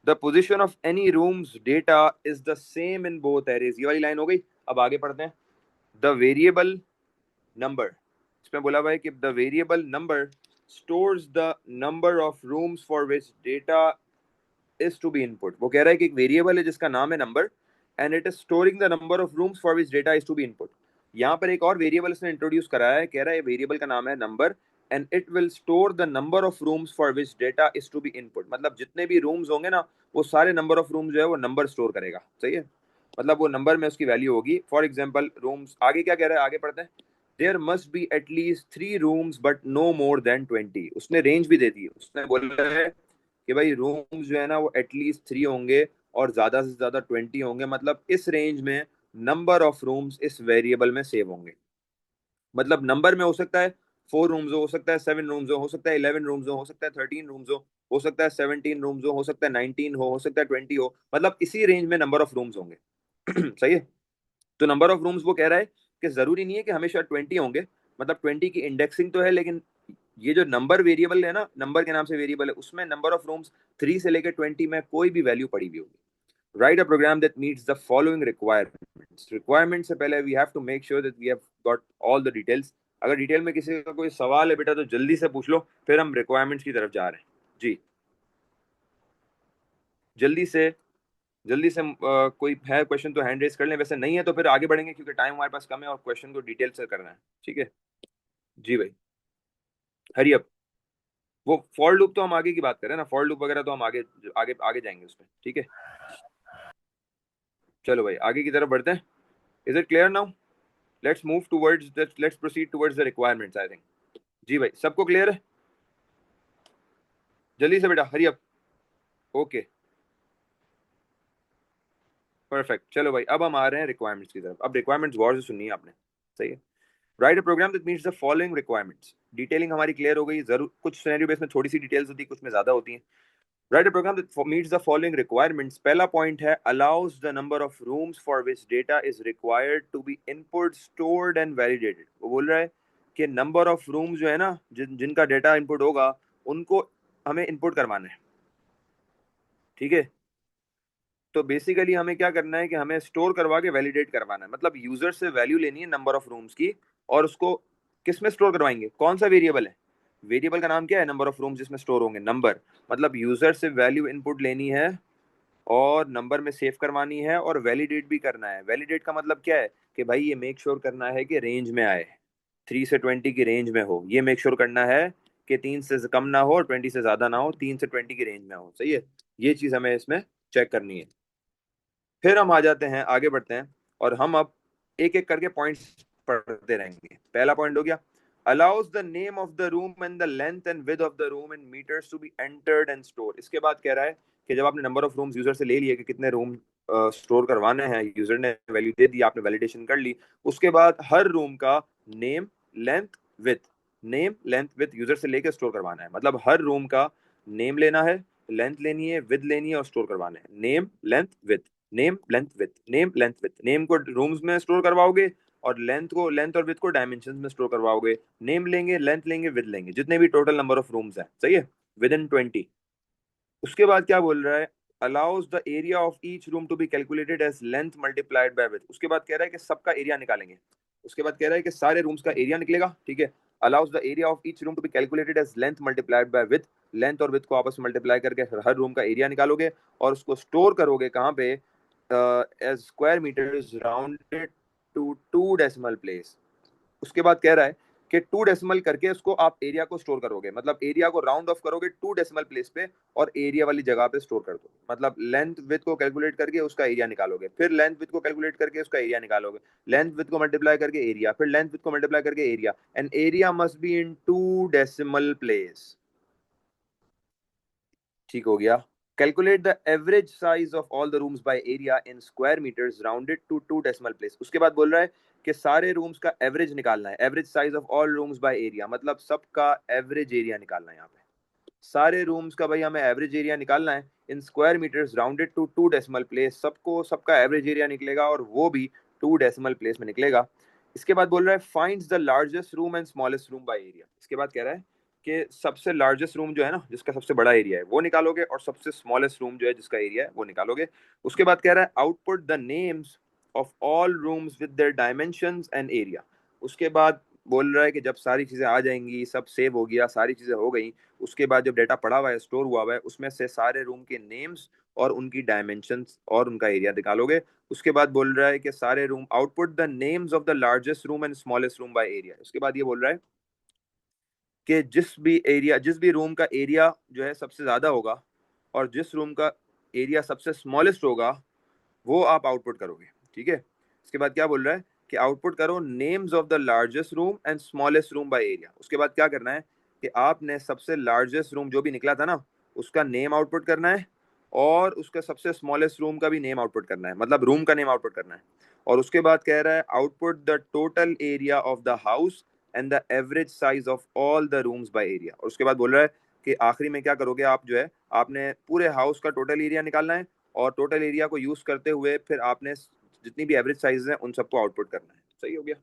The position of any rooms data is the same in both arrays, ये वाली लाइन हो गई। अब आगे पढ़ते हैं। द वेरिएबल नंबर, इसमें बोला हुआ है कि the variable number stores the number of rooms for which data is to be input. वो कह रहा है कि एक वेरिएबल है जिसका नाम है number and it is storing the number of rooms for which data is to be input. यहाँ पर एक और वेरिएबल इसने इंट्रोड्यूस कराया है, कह रहा है वेरिएबल का नाम है number and it will store the number of rooms for which data is to be input. मतलब जितने भी रूम्स होंगे ना वो सारे नंबर ऑफ रूम्स जो है वो नंबर स्टोर करेगा. सही है, मतलब वो नंबर में उसकी वैल्यू होगी. फॉर एग्जाम्पल रूम्स, आगे क्या कह रहा है, आगे पढ़ते हैं. There must be at least 3 rooms but no more than 20. उसने रेंज भी दे दी है. उसने बोला है कि भाई रूम्स जो है ना वो एटलीस्ट 3 होंगे और ज्यादा से ज्यादा 20 होंगे. मतलब इस रेंज में नंबर ऑफ रूम्स इस वेरिएबल में सेव होंगे. मतलब नंबर में हो सकता है 4 रूम्स हो सकता है 7 रूम्स हो सकता है 11 रूम्स हो सकता है 13 रूम्स हो सकता है 17 रूम्स हो सकता है 19 हो सकता है 20 हो. मतलब इसी रेंज में नंबर ऑफ रूम्स होंगे. सही है. तो नंबर ऑफ रूम्स वो कह रहा है कि जरूरी नहीं है कि हमेशा 20 होंगे. मतलब 20 की इंडेक्सिंग तो है, लेकिन ये जो नंबर वेरिएबल है ना, नंबर के नाम से वेरिएबल है, उसमें नंबर ऑफ रूम्स 3 से लेकर 20 में कोई भी वैल्यू पड़ी हुई होगी. Write a program that meets the following requirements. Requirements से पहले we have to make sure that we have got all the details. अगर डिटेल में किसी का कोई सवाल है बेटा तो जल्दी से पूछ लो, फिर हम रिक्वायरमेंट्स की तरफ जा रहे हैं. जी जल्दी से, जल्दी से कोई है क्वेश्चन तो हैंड रेस कर लें. वैसे नहीं है तो फिर आगे बढ़ेंगे क्योंकि टाइम हमारे पास कम है और क्वेश्चन को डिटेल से करना है. ठीक है जी भाई, हरी अप. वो फॉर लूप तो हम आगे की बात करें ना, फॉर लूप वगैरह तो हम आगे आगे आगे जाएंगे उसमें. ठीक है चलो भाई आगे की तरफ बढ़ते हैं. Is it clear now? Let's move towards the, let's proceed towards the requirements I think. जी भाई सबको क्लियर है? जल्दी से बेटा हरी अप. Okay perfect. चलो भाई अब हम आ रहे हैं रिक्वायरमेंट्स की तरफ. अब रिक्वायरमेंट्स गौर से सुनिए आपने. सही है. Write a program that meets the following requirements. Detailing हमारी क्लियर हो गई. जरूर कुछ सिनेरियो बेस में थोड़ी सी डिटेल्स होती है, कुछ में ज्यादा होती है. Write a program that meets the following requirements. पहला पॉइंट है allows the number of rooms for which data is required to be input stored and validated. वो बोल रहा है कि नंबर ऑफ रूम्स जो है ना जिनका डेटा इनपुट होगा उनको हमें इनपुट करवाना है. ठीक है. तो बेसिकली हमें क्या करना है कि हमें स्टोर करवा के वैलिडेट करवाना है. मतलब यूजर से वैल्यू लेनी है नंबर ऑफ रूम्स की और उसको किस में स्टोर करवाएंगे, कौन सा वेरिएबल है, वेरिएबल का नाम क्या है, नंबर ऑफ रूम्स जिसमें स्टोर होंगे नंबर. मतलब यूजर से वैल्यू इनपुट लेनी है और नंबर में सेव करवानी है और वैलिडेट भी करना है. वैलिडेट का मतलब क्या है कि भाई ये मेक श्योर करना है कि रेंज में आए, 3 से 20 की रेंज में हो. ये मेक श्योर करना है कि 3 से कम ना हो और 20 से ज्यादा ना हो, 3 से 20 की रेंज में हो. सही है. ये चीज हमें इसमें चेक करनी है. फिर हम आ जाते हैं, आगे बढ़ते हैं और हम अब एक एक करके पॉइंट्स पढ़ते रहेंगे. पहला पॉइंट हो गया allows the name of the room and the length and width of the room in metres to be entered and store. इसके बाद कह रहा है कि जब आपने नंबर ऑफ रूम्स यूजर से ले लिए कि कितने रूम स्टोर करवाने हैं, यूजर ने वैल्यू दे दी, आपने वैलिडेशन कर ली, उसके बाद हर रूम का name length with, name length with user से लेकर स्टोर करवाना है. मतलब हर रूम का नेम लेना है, लेंथ लेनी है, विद लेनी है और स्टोर करवाना है. Name length with, name length with, name length with. Name को रूम्स में स्टोर करवाओगे और लेंथ और विथ को डायमेंशन में स्टोर करवाओगे. नेम लेंगे, लेंथ लेंगे, विद लेंगे, जितने भी टोटल नंबर ऑफ रूम्स हैं. सही है. Within 20. उसके बाद क्या बोल रहा है allows the area of each room to be calculated as length multiplied by width. उसके बाद कह रहा है कि सबका एरिया निकालेंगे. उसके बाद कह रहा है कि सारे रूम्स का एरिया निकलेगा. ठीक है. Allows the area of each room to be calculated as length multiplied by width. Length और विथ को आपस में मल्टीप्लाई करके हर रूम का एरिया निकालोगे और उसको स्टोर करोगे कहाँ पे, as square metres rounded to 2 decimal place. उसके बाद कह रहा है कि 2 डेसिमल करके उसको आप एरिया को स्टोर करोगे. मतलब एरिया को राउंड ऑफ करोगे 2 डेसिमल प्लेस पे और एरिया वाली जगह पे स्टोर कर दो. मतलब लेंथ विथ को कैलकुलेट करके उसका एरिया निकालोगे, फिर लेंथ विथ को कैलकुलेट करके उसका एरिया निकालोगे, लेंथ विथ को मल्टीप्लाई करके एरिया, फिर लेंथ विथ को मल्टीप्लाई करके area. And area must be in 2 decimal place. ठीक हो गया. Calculate the average size of all the rooms by area in square metres rounded to 2 decimal place. उसके बाद बोल रहा है कि सारे रूम्स का एवरेज निकालना है. Average size of all rooms by area मतलब सबका एवरेज एरिया निकालना है. यहाँ पे सारे रूम्स का भाई हमें एवरेज एरिया निकालना है in square metres rounded to 2 decimal place. सबको सबका एवरेज एरिया निकलेगा और वो भी 2 डेसिमल प्लेस में निकलेगा. इसके बाद बोल रहा है finds the largest room and smallest room by area. इसके बाद कह रहा है कि सबसे लार्जेस्ट रूम जो है ना जिसका सबसे बड़ा एरिया है वो निकालोगे और सबसे स्मॉलेस्ट रूम जो है जिसका एरिया है वो निकालोगे. उसके बाद कह रहा है output the names of all rooms with their dimensions and area. उसके बाद बोल रहा है कि जब सारी चीज़ें आ जाएंगी, सब सेव हो गया, सारी चीज़ें हो गई, उसके बाद जब डाटा पड़ा हुआ है, स्टोर हुआ हुआ है, उसमें से सारे रूम के नेम्स और उनकी डायमेंशंस और उनका एरिया निकालोगे। उसके बाद बोल रहा है कि सारे room, output the names of the largest room and smallest room by area. उसके बाद ये बोल रहा है कि जिस भी रूम का एरिया जो है सबसे ज़्यादा होगा और जिस रूम का एरिया सबसे स्मॉलेस्ट होगा, वो आप आउटपुट करोगे। ठीक है। इसके बाद क्या बोल रहा है कि आउटपुट करो names of the largest room and smallest room by area. उसके बाद क्या करना है कि आपने सबसे लार्जेस्ट रूम जो भी निकला था ना, उसका नेम आउटपुट करना है और उसका सबसे स्मॉलेस्ट रूम का भी नेम आउटपुट करना है, मतलब रूम का नेम आउटपुट करना है। और उसके बाद कह रहा है output the total area of the house and the average size of all the rooms by area. और उसके बाद बोल रहा है कि आखिरी में क्या करोगे आप, जो है आपने पूरे हाउस का टोटल एरिया निकालना है और टोटल एरिया को यूज करते हुए फिर आपने जितनी भी एवरेज साइज है उन सबको आउटपुट करना है। सही हो गया?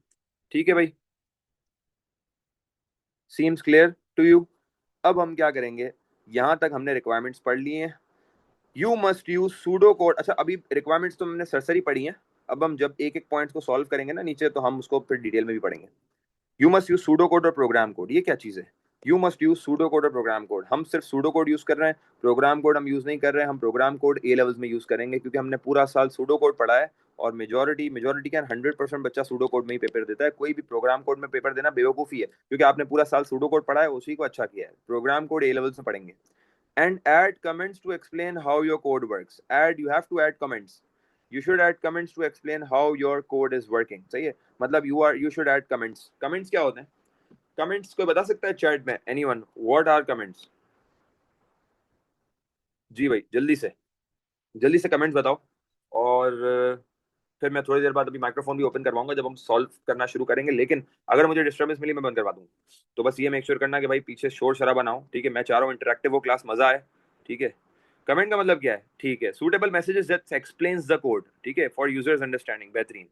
ठीक है भाई, सीम्स क्लियर टू यू? अब हम क्या करेंगे, यहां तक हमने रिक्वायरमेंट्स पढ़ लिए हैं। You must use pseudo code. अच्छा, अभी रिक्वायरमेंट्स तो हमने सरसरी पढ़ी हैं, अब हम जब एक एक पॉइंट को सॉल्व करेंगे ना नीचे, तो हम उसको फिर डिटेल में भी पढ़ेंगे। You must use pseudo code और प्रोग्राम कोड। ये क्या चीज़ है? You must use pseudo code और प्रोग्राम कोड। हम सिर्फ सूडो कोड यूज कर रहे हैं, प्रोग्राम कोड हम यूज नहीं कर रहे हैं। हम प्रोग्राम कोड ए लेवल्स में यूज करेंगे क्योंकि हमने पूरा साल सूडो कोड पढ़ा है और मेजोरिटी क्या 100% बच्चा सूडो कोड में ही पेपर देता है। कोई भी प्रोग्राम कोड में पेपर देना बेवकूफ़ी है, क्योंकि आपने पूरा साल सूडो कोड पढ़ा है, उसी को अच्छा किया है। प्रोग्राम कोड ए लेवल्स में पढ़ेंगे। And add comments to explain how your code works. You have to add comments. You should add comments to explain how your code is working. सही है? मतलब you should add comments. Comments क्या होते हैं? Comments कोई बता सकता है चैट में? Anyone? What are comments? जी भाई, जल्दी से कमेंट्स बताओ। और फिर मैं थोड़ी देर बाद अभी माइक्रोफोन भी ओपन करवाऊंगा जब हम सॉल्व करना शुरू करेंगे, लेकिन अगर मुझे डिस्टर्बेंस मिली मैं बंद करवा दूंगा। तो बस ये मेक श्योर करना कि भाई पीछे शोर शराबा ना हो। ठीक है, मैं चाह रहा हूँ इंटरेक्टिव हो, क्लास मजा आए। ठीक है। कमेंट का मतलब क्या है? ठीक है, suitable messages that explains the code. ठीक है, फॉर यूजर्स अंडरस्टैंडिंग। बेहतरीन।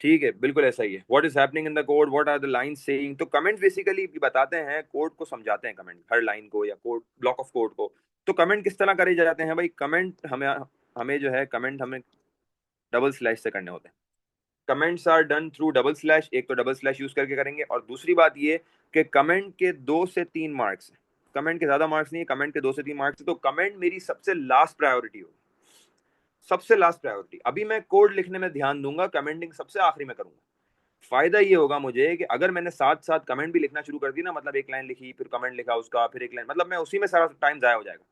ठीक है, बिल्कुल ऐसा ही है। What is happening in the code, what are the line saying. तो कमेंट बेसिकली बताते हैं, कोड को समझाते हैं। कमेंट हर लाइन को या कोड ब्लॉक ऑफ कोड को। तो कमेंट किस तरह करे जाते हैं भाई? कमेंट हमें हमें जो है कमेंट हमें डबल स्लैश से करने होते हैं। Comments are done through double slash. एक तो डबल स्लैश यूज करके करेंगे, और दूसरी बात ये कि कमेंट के 2 से 3 मार्क्स। कमेंट के ज्यादा मार्क्स नहीं है, कमेंट के 2 से 3 मार्क्स। तो कमेंट मेरी सबसे लास्ट प्रायोरिटी होगी, सबसे लास्ट प्रायोरिटी। अभी मैं कोड लिखने में ध्यान दूंगा, कमेंटिंग सबसे आखिरी में करूंगा। फायदा ये होगा मुझे कि अगर मैंने साथ साथ कमेंट भी लिखना शुरू कर दी ना, मतलब एक लाइन लिखी फिर कमेंट लिखा उसका फिर एक लाइन, मतलब मैं उसी में सारा टाइम जाया हो जाएगा।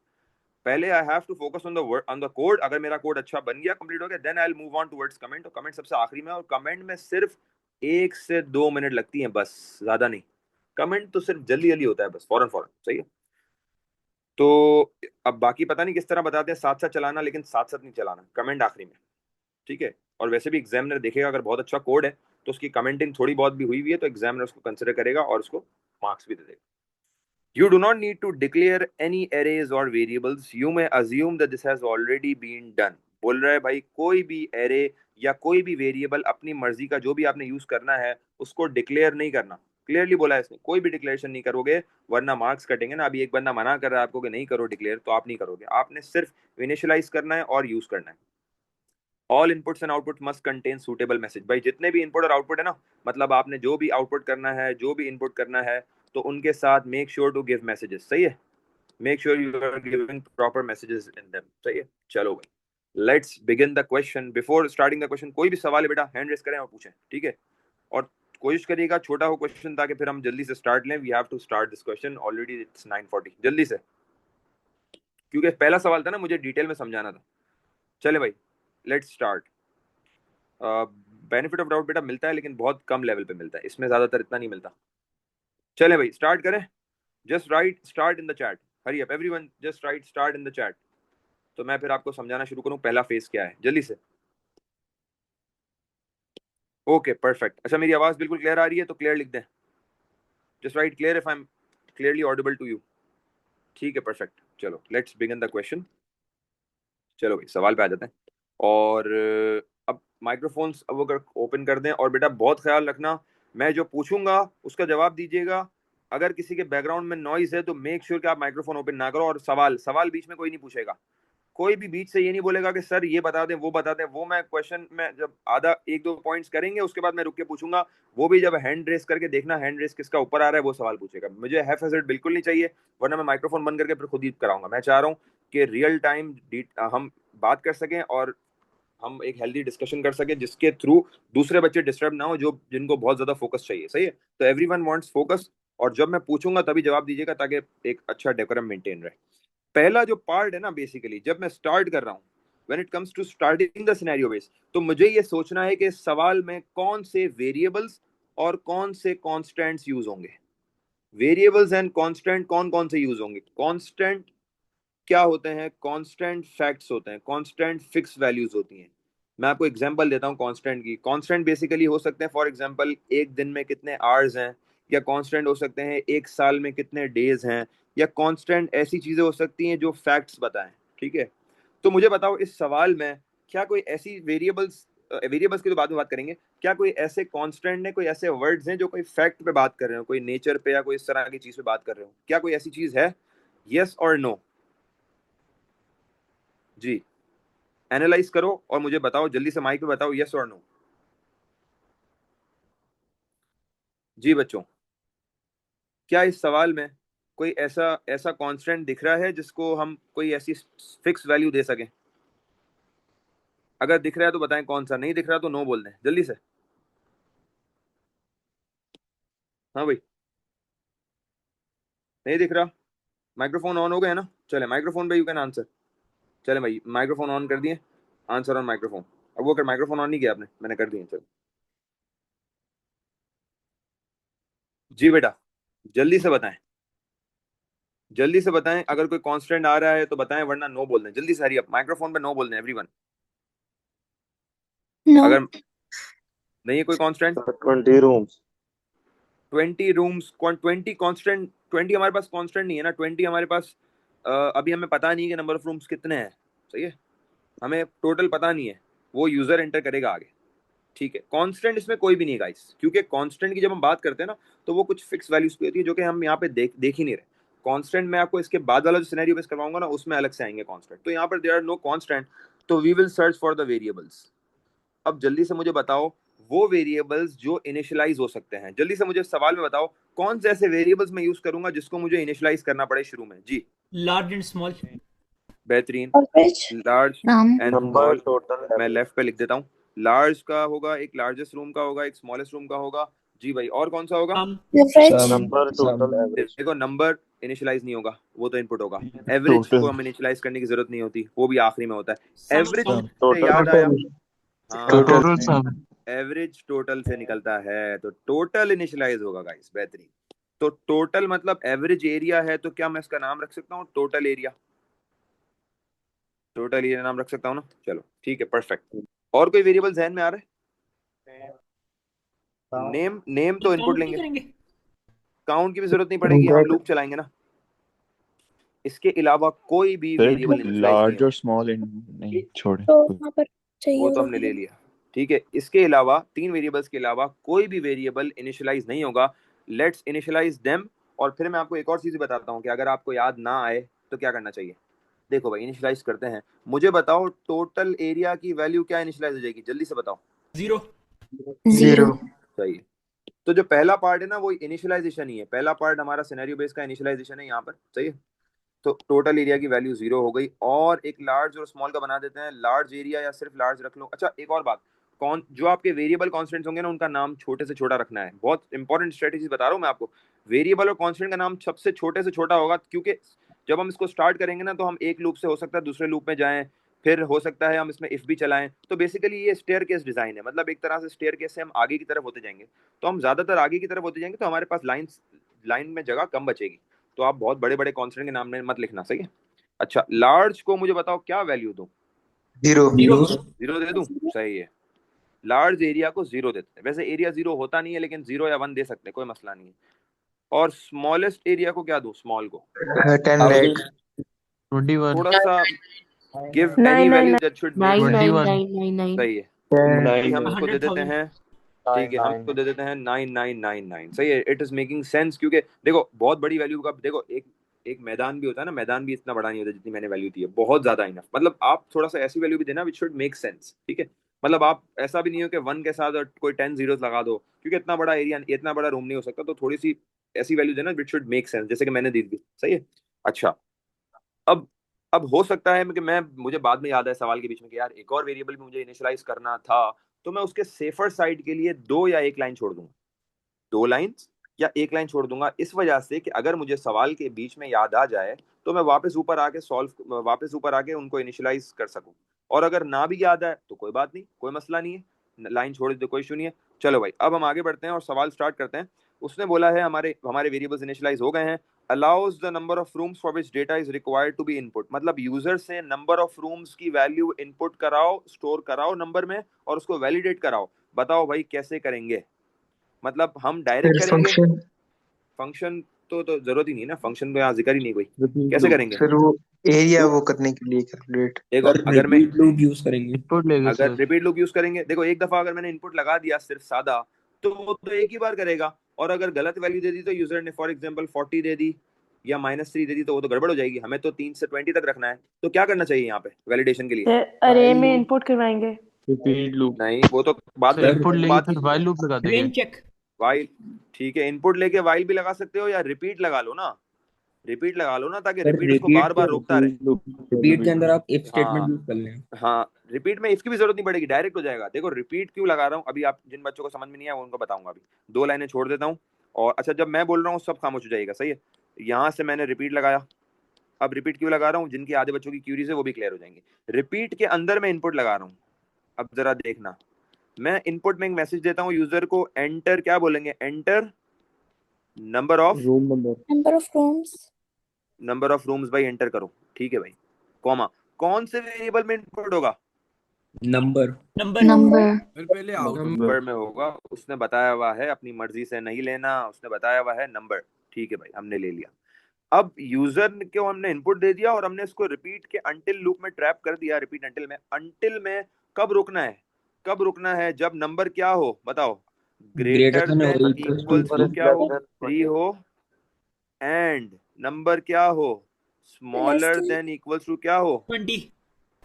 पहले I have to focus on the code. अगर मेरा कोड अच्छा बन गया, कंप्लीट हो गया, then I will move on towards comment. और कमेंट सबसे आखिरी में, और कमेंट में सिर्फ 1 से 2 मिनट लगती हैं बस, ज्यादा नहीं। कमेंट तो सिर्फ जल्दी जल्दी होता है, बस फौरन फौरन। सही है? तो अब बाकी पता नहीं किस तरह बताते हैं, साथ साथ चलाना, लेकिन साथ साथ नहीं चलाना, कमेंट आखिरी में। ठीक है। और वैसे भी एग्जामिनर देखेगा अगर बहुत अच्छा कोड है तो उसकी कमेंटिंग थोड़ी बहुत भी हुई है तो एग्जामिनर उसको कंसिडर करेगा और उसको मार्क्स भी दे देगा। You do not need to declare any arrays or variables. You may assume that this has already been done. बोल रहा है भाई कोई भी एरे या कोई भी वेरिएबल अपनी मर्जी का जो भी आपने यूज करना है उसको डिक्लेयर नहीं करना। क्लियरली बोला है इसने, कोई भी डिक्लेरेशन नहीं करोगे वरना मार्क्स कटेंगे ना। अभी एक बंदा मना कर रहा है आपको कि नहीं करो डिक्लेयर, तो आप नहीं करोगे। आपने सिर्फ इनिशियलाइज करना है और यूज करना है। All inputs and output must contain suitable message. भाई जितने भी इनपुट और आउटपुट है ना, मतलब आपने जो भी आउटपुट करना है, जो भी इनपुट करना है, तो उनके साथ make sure to give messages. सही है? Make sure you are giving proper messages in them. सही है? चलो भाई, let's begin the question. Before starting the question, कोई भी सवाल है बेटा हैंड रेस करें और पूछें। ठीक है? और कोशिश करिएगा छोटा हो क्वेश्चन, ताकि फिर हम जल्दी से स्टार्ट लें। We have to start this question, already it's 9:40। जल्दी से, क्योंकि पहला सवाल था ना, मुझे डिटेल में समझाना था। चले भाई, let's start. Benefit of doubt बेटा मिलता है, लेकिन बहुत कम लेवल पे मिलता है, इसमें ज्यादातर इतना नहीं मिलता। चले भाई स्टार्ट करें। Just right start in the chat. Hurry up everyone, just right start in the chat. तो मैं फिर आपको समझाना शुरू करूं पहला फेज क्या है, जल्दी से। Okay perfect. अच्छा, मेरी आवाज बिल्कुल क्लियर आ रही है? तो क्लियर लिख दें। Just write clear if I am clearly audible to you. ठीक है, परफेक्ट। चलो लेट्स बिगिन द क्वेश्चन। चलो भाई सवाल पे आ जाते हैं। और अब माइक्रोफोन्स अब अगर ओपन कर दें, और बेटा बहुत ख्याल रखना, मैं जो पूछूंगा उसका जवाब दीजिएगा। अगर किसी के बैकग्राउंड में नॉइज है तो मेक श्योर कि आप माइक्रोफोन ओपन ना करो। और सवाल सवाल बीच में कोई नहीं पूछेगा। कोई भी बीच से ये नहीं बोलेगा कि सर ये बता दें वो बता दें। वो मैं क्वेश्चन में जब आधा एक दो पॉइंट्स करेंगे उसके बाद मैं रुक के पूछूंगा, वो भी जब हैंड रेस करके देखना हैंड रेस किसका ऊपर आ रहा है वो सवाल पूछेगा। मुझे हैफ हैज़र्ड बिल्कुल नहीं चाहिए, वरना मैं माइक्रोफोन बंद करके फिर खुद ही कराऊंगा। मैं चाह रहा हूँ कि रियल टाइम हम बात कर सकें और हम एक हेल्दी डिस्कशन कर सके जिसके थ्रू दूसरे बच्चे डिस्टर्ब ना हो, जो जिनको बहुत ज्यादा फोकस चाहिए। सही है, तो एवरीवन वांट्स फोकस, और जब मैं पूछूंगा तभी जवाब दीजिएगा ताकि एक अच्छा डेकोरम मेंटेन रहे। पहला जो पार्ट है ना, बेसिकली जब मैं स्टार्ट कर रहा हूँ, when it comes to starting the scenario base, तो मुझे ये सोचना है कि सवाल में कौन से वेरिएबल्स और कौन से कॉन्स्टेंट्स यूज होंगे। वेरिएबल्स एंड कॉन्स्टेंट कौन कौन से यूज होंगे। कॉन्स्टेंट क्या होते हैं, कांस्टेंट फैक्ट्स होते हैं, कांस्टेंट फिक्स वैल्यूज होती हैं। मैं आपको एग्जांपल देता हूँ कांस्टेंट की। कांस्टेंट बेसिकली हो सकते हैं, फॉर एग्जांपल एक दिन में कितने आवर्स हैं, या कांस्टेंट हो सकते हैं एक साल में कितने डेज हैं, या कांस्टेंट ऐसी चीजें हो सकती हैं जो फैक्ट्स बताएं। ठीक है, तो मुझे बताओ इस सवाल में क्या कोई ऐसी वेरिएबल्स, वेरिएबल्स की तो बाद में बात करेंगे, क्या कोई ऐसे कांस्टेंट है, कोई ऐसे वर्ड्स हैं जो कोई फैक्ट पे बात कर रहे हो, कोई नेचर पे या कोई इस तरह की चीज पे बात कर रहे हो, क्या कोई ऐसी चीज है? यस और नो जी, एनालाइज करो और मुझे बताओ जल्दी से, माइक पे बताओ यस और नो। जी बच्चों, क्या इस सवाल में कोई ऐसा ऐसा कांस्टेंट दिख रहा है जिसको हम कोई ऐसी फिक्स वैल्यू दे सकें? अगर दिख रहा है तो बताएं कौन सा, नहीं दिख रहा तो नो बोल दें जल्दी से। हाँ भाई, नहीं दिख रहा, माइक्रोफोन ऑन हो गया ना, चले माइक्रोफोन पे यू कैन आंसर। चले भाई, माइक्रोफोन ऑन कर दिए, आंसर ऑन माइक्रोफोन। अब वो कर, माइक्रोफोन ऑन नहीं किया आपने, मैंने कर दिया। चलो जी बेटा, जल्दी से बताएं, जल्दी से बताएं, अगर कोई कांस्टेंट आ रहा है तो बताएं, वरना नो बोल दें जल्दी से। हरी अप, माइक्रोफोन पे नो बोल दें एवरीवन। नो। अगर नहीं है कोई कांस्टेंट, 20 रूम्स। 20 रूम्स, 20 कांस्टेंट, 20 हमारे पास कांस्टेंट नहीं है ना, 20 हमारे पास अभी हमें पता नहीं कि नंबर ऑफ रूम्स कितने हैं। सही है, हमें टोटल पता नहीं है, वो यूजर एंटर करेगा आगे। ठीक है, कांस्टेंट इसमें कोई भी नहीं गाइस, क्योंकि कांस्टेंट की जब हम बात करते हैं ना तो वो कुछ फिक्स वैल्यूज पे होती है जो कि हम यहाँ पे देख ही नहीं रहे। कांस्टेंट मैं आपको इसके बाद वाला जो सिनेरियो बेस करवाऊंगा ना उसमें अलग से आएंगे कांस्टेंट। तो यहाँ पर देयर आर नो कांस्टेंट, तो we will search for the variables. अब जल्दी से मुझे बताओ वो वेरिएबल्स जो इनिशियलाइज हो सकते हैं। जल्दी से मुझे सवाल में बताओ कौन से ऐसे वेरिएबल्स मैं यूज करूंगा जिसको मुझे इनिशियलाइज करना पड़े शुरू में। जी, लार्ज एंड स्मॉल। बेहतरीन। एवरेज। लार्ज नाम। एंड नंबर, स्मॉल, टोटल, मैं एवरेज। लेफ्ट पे लिख देता हूँ। लार्ज का होगा, एक लार्जेस्ट रूम का होगा, एक स्मॉलेस्ट रूम का होगा। जी भाई, और कौन सा होगा? हम एवरेज। Number, total, average. देखो, नंबर इनिशियलाइज नहीं होगा, वो तो इनपुट होगा। एवरेज को टोटल। हम इनिशियलाइज करने की जरूरत नहीं होती, वो भी आखिरी में होता है। सम एवरेज सम से याद आया, हाँ टोटल सम। एवरेज टोटल से निकलता है, तो टोटल इनिशियलाइज होगा गाइस। बेहतरीन। तो टोटल मतलब एवरेज एरिया है, तो क्या मैं इसका नाम रख सकता हूँ टोटल एरिया? टोटल एरिया नाम रख सकता हूँ ना, चलो ठीक है, परफेक्ट। और कोई वेरिएबल जहन में आ रहा है? नेम, नेम तो इनपुट काउंट नहीं लेंगे, करेंगे। काउंट की भी जरूरत नहीं पड़ेगी, हम लूप चलाएंगे ना। इसके अलावा कोई भी वेरिएबल इनिशियलाइज नहीं लार्ज और होगा, स्मॉल नहीं छोड़े। तो वहाँ पर चाहिए वो तो होगा हमने ले फिर। लिया। ठीक है, इसके अलावा तीन वेरिएबल्स के अलावा कोई भी वेरिएबल इनिशियलाइज नहीं होगा। Let's initialize them. और फिर मैं आपको एक और चीज बताता हूँ कि अगर आपको याद ना आए तो क्या करना चाहिए। देखो भाई, इनिशियलाइज करते हैं, मुझे बताओ टोटल एरिया की वैल्यू क्या इनिशियलाइज हो जाएगी, जल्दी से बताओ। 0। जीरो। सही है, तो जो पहला पार्ट है ना वो इनिशियलाइजेशन ही है, पहला पार्ट हमारा सिनेरियो बेस का इनिशियलाइजेशन है यहाँ पर। सही है, तो टोटल एरिया की वैल्यू 0 हो गई। और एक लार्ज और स्मॉल का बना देते हैं, लार्ज एरिया या सिर्फ लार्ज रख लो। अच्छा एक और बात, कौन जो आपके वेरिएबल कॉन्स्टेंट्स होंगे ना उनका नाम छोटे से छोटा रखना है। बहुत इंपॉर्टेंट स्ट्रेटेजी बता रहा हूँ मैं आपको। वेरिएबल और कॉन्स्टेंट का नाम सबसे छोटे से छोटा होगा, क्योंकि जब हम इसको स्टार्ट करेंगे ना तो हम एक लूप से हो सकता है दूसरे लूप में जाएं, फिर हो सकता है हम इसमें इफ भी चलाएं। तो बेसिकली ये स्टेयर केस डिजाइन है, मतलब एक तरह से स्टेयर केस से हम आगे की तरफ होते जाएंगे। तो हम ज्यादातर आगे की तरफ होते जाएंगे तो हमारे पास लाइन में जगह कम बचेगी। तो आप बहुत बड़े बड़े कॉन्स्टेंट के नाम में मत लिखना। सही है। अच्छा, लार्ज को मुझे बताओ क्या वैल्यू दूं? जीरो। 0 दे दूं? सही है, लार्ज एरिया को 0 देते हैं। वैसे एरिया 0 होता नहीं है, लेकिन 0 या 1 दे सकते हैं, कोई मसला नहीं है। और स्मॉलेस्ट एरिया को क्या दूं? स्मॉल को 10 लाख। 21। थोड़ा सा give any nine nine value that should make nine sense. Nine 21। Nine nine nine. सही है, कि हम इसको दे देते 100,000। हैं। ठीक है, हम इसको दे देते हैं 9999। सही है, इट इज मेकिंग सेंस, क्योंकि देखो बहुत बड़ी वैल्यू का, देखो एक एक मैदान भी होता है ना, मैदान भी इतना बड़ा नहीं होता जितनी मैंने वैल्यू दी है, बहुत ज्यादा इनफ। मतलब आप थोड़ा सा ऐसी वैल्यू भी देना विच शुड मेक सेंस, ठीक है। मतलब आप ऐसा भी नहीं हो कि 1 के साथ और कोई 10 जीरोस लगा दो, क्योंकि इतना बड़ा एरिया, इतना बड़ा रूम नहीं हो सकता। तो थोड़ी सी ऐसी वैल्यू देना विच शुड मेक सेंस, जैसे कि मैंने दी थी, सही है। अच्छा, अब अब हो सकता है कि मैं, मुझे बाद में याद है सवाल के बीच में कि यार एक और वेरिएबल भी मुझे इनिशियलाइज करना था, तो मैं उसके सेफर साइड के लिए 2 या 1 लाइन छोड़ दूंगा, 2 लाइंस या 1 लाइन छोड़ दूंगा, इस वजह से कि अगर मुझे सवाल के बीच में याद आ जाए तो मैं वापस ऊपर आके उनको इनिशियलाइज कर सकूं। और अगर ना भी याद आए तो कोई बात नहीं, कोई मसला नहीं है, लाइन छोड़ दे, कोई इशू नहीं है। चलो भाई, अब हम आगे बढ़ते हैं और सवाल स्टार्ट करते हैं। उसने बोला है हमारे हमारे वेरिएबल्स इनिशियलाइज हो गए हैं। Allows the number of rooms for which data is required to be input, मतलब यूजर से नंबर ऑफ रूम्स की वैल्यू इनपुट कराओ, स्टोर कराओ नंबर में, और उसको वैलिडेट कराओ। बताओ भाई कैसे करेंगे? मतलब हम डायरेक्ट फिर करेंगे? फंक्शन, फंक्शन तो जरूरत ही नहीं ना, फंक्शन तो यहाँ जिक्र ही नहीं कोई। रिपीट कैसे लूप। करेंगे? फिर वो एरिया तो वो करने के लिए कैलकुलेट। देखो, और अगर मैं रिपीट लूप यूज करेंगे। इनपुट लेंगे अगर सर। रिपीट लूप यूज करेंगे, देखो एक दफा अगर मैंने इनपुट लगा दिया सिर्फ सादा, तो वो तो एक ही बार करेगा। और अगर गलत वैल्यू दे दी तो यूजर ने फॉर एग्जांपल 40 दे दी या -3 दे दी, तो वो तो गड़बड़ हो जाएगी। हमें तो 3 से 20 तक रखना है। तो क्या करना चाहिए यहाँ पे वैलिडेशन के लिए? अरे while में loop, इनपुट करवाएंगे। Repeat loop. नहीं, वो तो बाद सर में, इनपुट लेके बात फिर की वाइल लूप लगा देंगे। Range check. वाइल, ठीक है, इनपुट लेके वाइल भी लगा सकते हो या रिपीट लगा लो ना, रिपीट लगा लो ना, ताकि पर रिपीट उसको बार बार रोकता रहे। Repeat loop. रिपीट के अंदर आप इफ हाँ स्टेटमेंट यूज कर लें। हाँ, रिपीट में इसकी भी जरूरत नहीं पड़ेगी, डायरेक्ट हो जाएगा। देखो रिपीट क्यों लगा रहा हूँ, अभी आप जिन बच्चों को समझ में नहीं आया उनको बताऊंगा। अभी 2 लाइनें छोड़ देता हूँ, और अच्छा जब मैं बोल रहा हूँ सब खामोश हो जाएगा, सही है। यहाँ से मैंने रिपीट लगाया। अब रिपीट क्यों लगा रहा हूँ, जिनकी आधे बच्चों की क्यूरीज है वो भी क्लियर हो जाएंगे। रिपीट के अंदर मैं इनपुट लगा रहा हूँ। अब जरा देखना, मैं इनपुट में एक मैसेज देता हूँ यूजर को, एंटर, क्या बोलेंगे, enter number of, room number. Number of rooms. Number of rooms भाई, एंटर करो, ठीक है भाई, कॉमा। कौन से वेरिएबल में इनपुट होगा? Number number number. फिर पहले आउट नंबर में होगा। उसने बताया हुआ है, अपनी मर्जी से नहीं लेना, उसने बताया हुआ है नंबर, ठीक है भाई, हमने ले लिया। अब यूजर को हमने इनपुट दे दिया और हमने इसको रिपीट के अंटिल लूप में ट्रैप कर दिया। रिपीट अंटिल में, अंटिल में कब रुकना है? कब रुकना है? जब नंबर क्या हो, बताओ, ग्रेटर ग्रेटर देन और than equal to equals to क्या हो, 3 हो, एंड नंबर क्या हो, smaller than than equals to क्या हो, 20।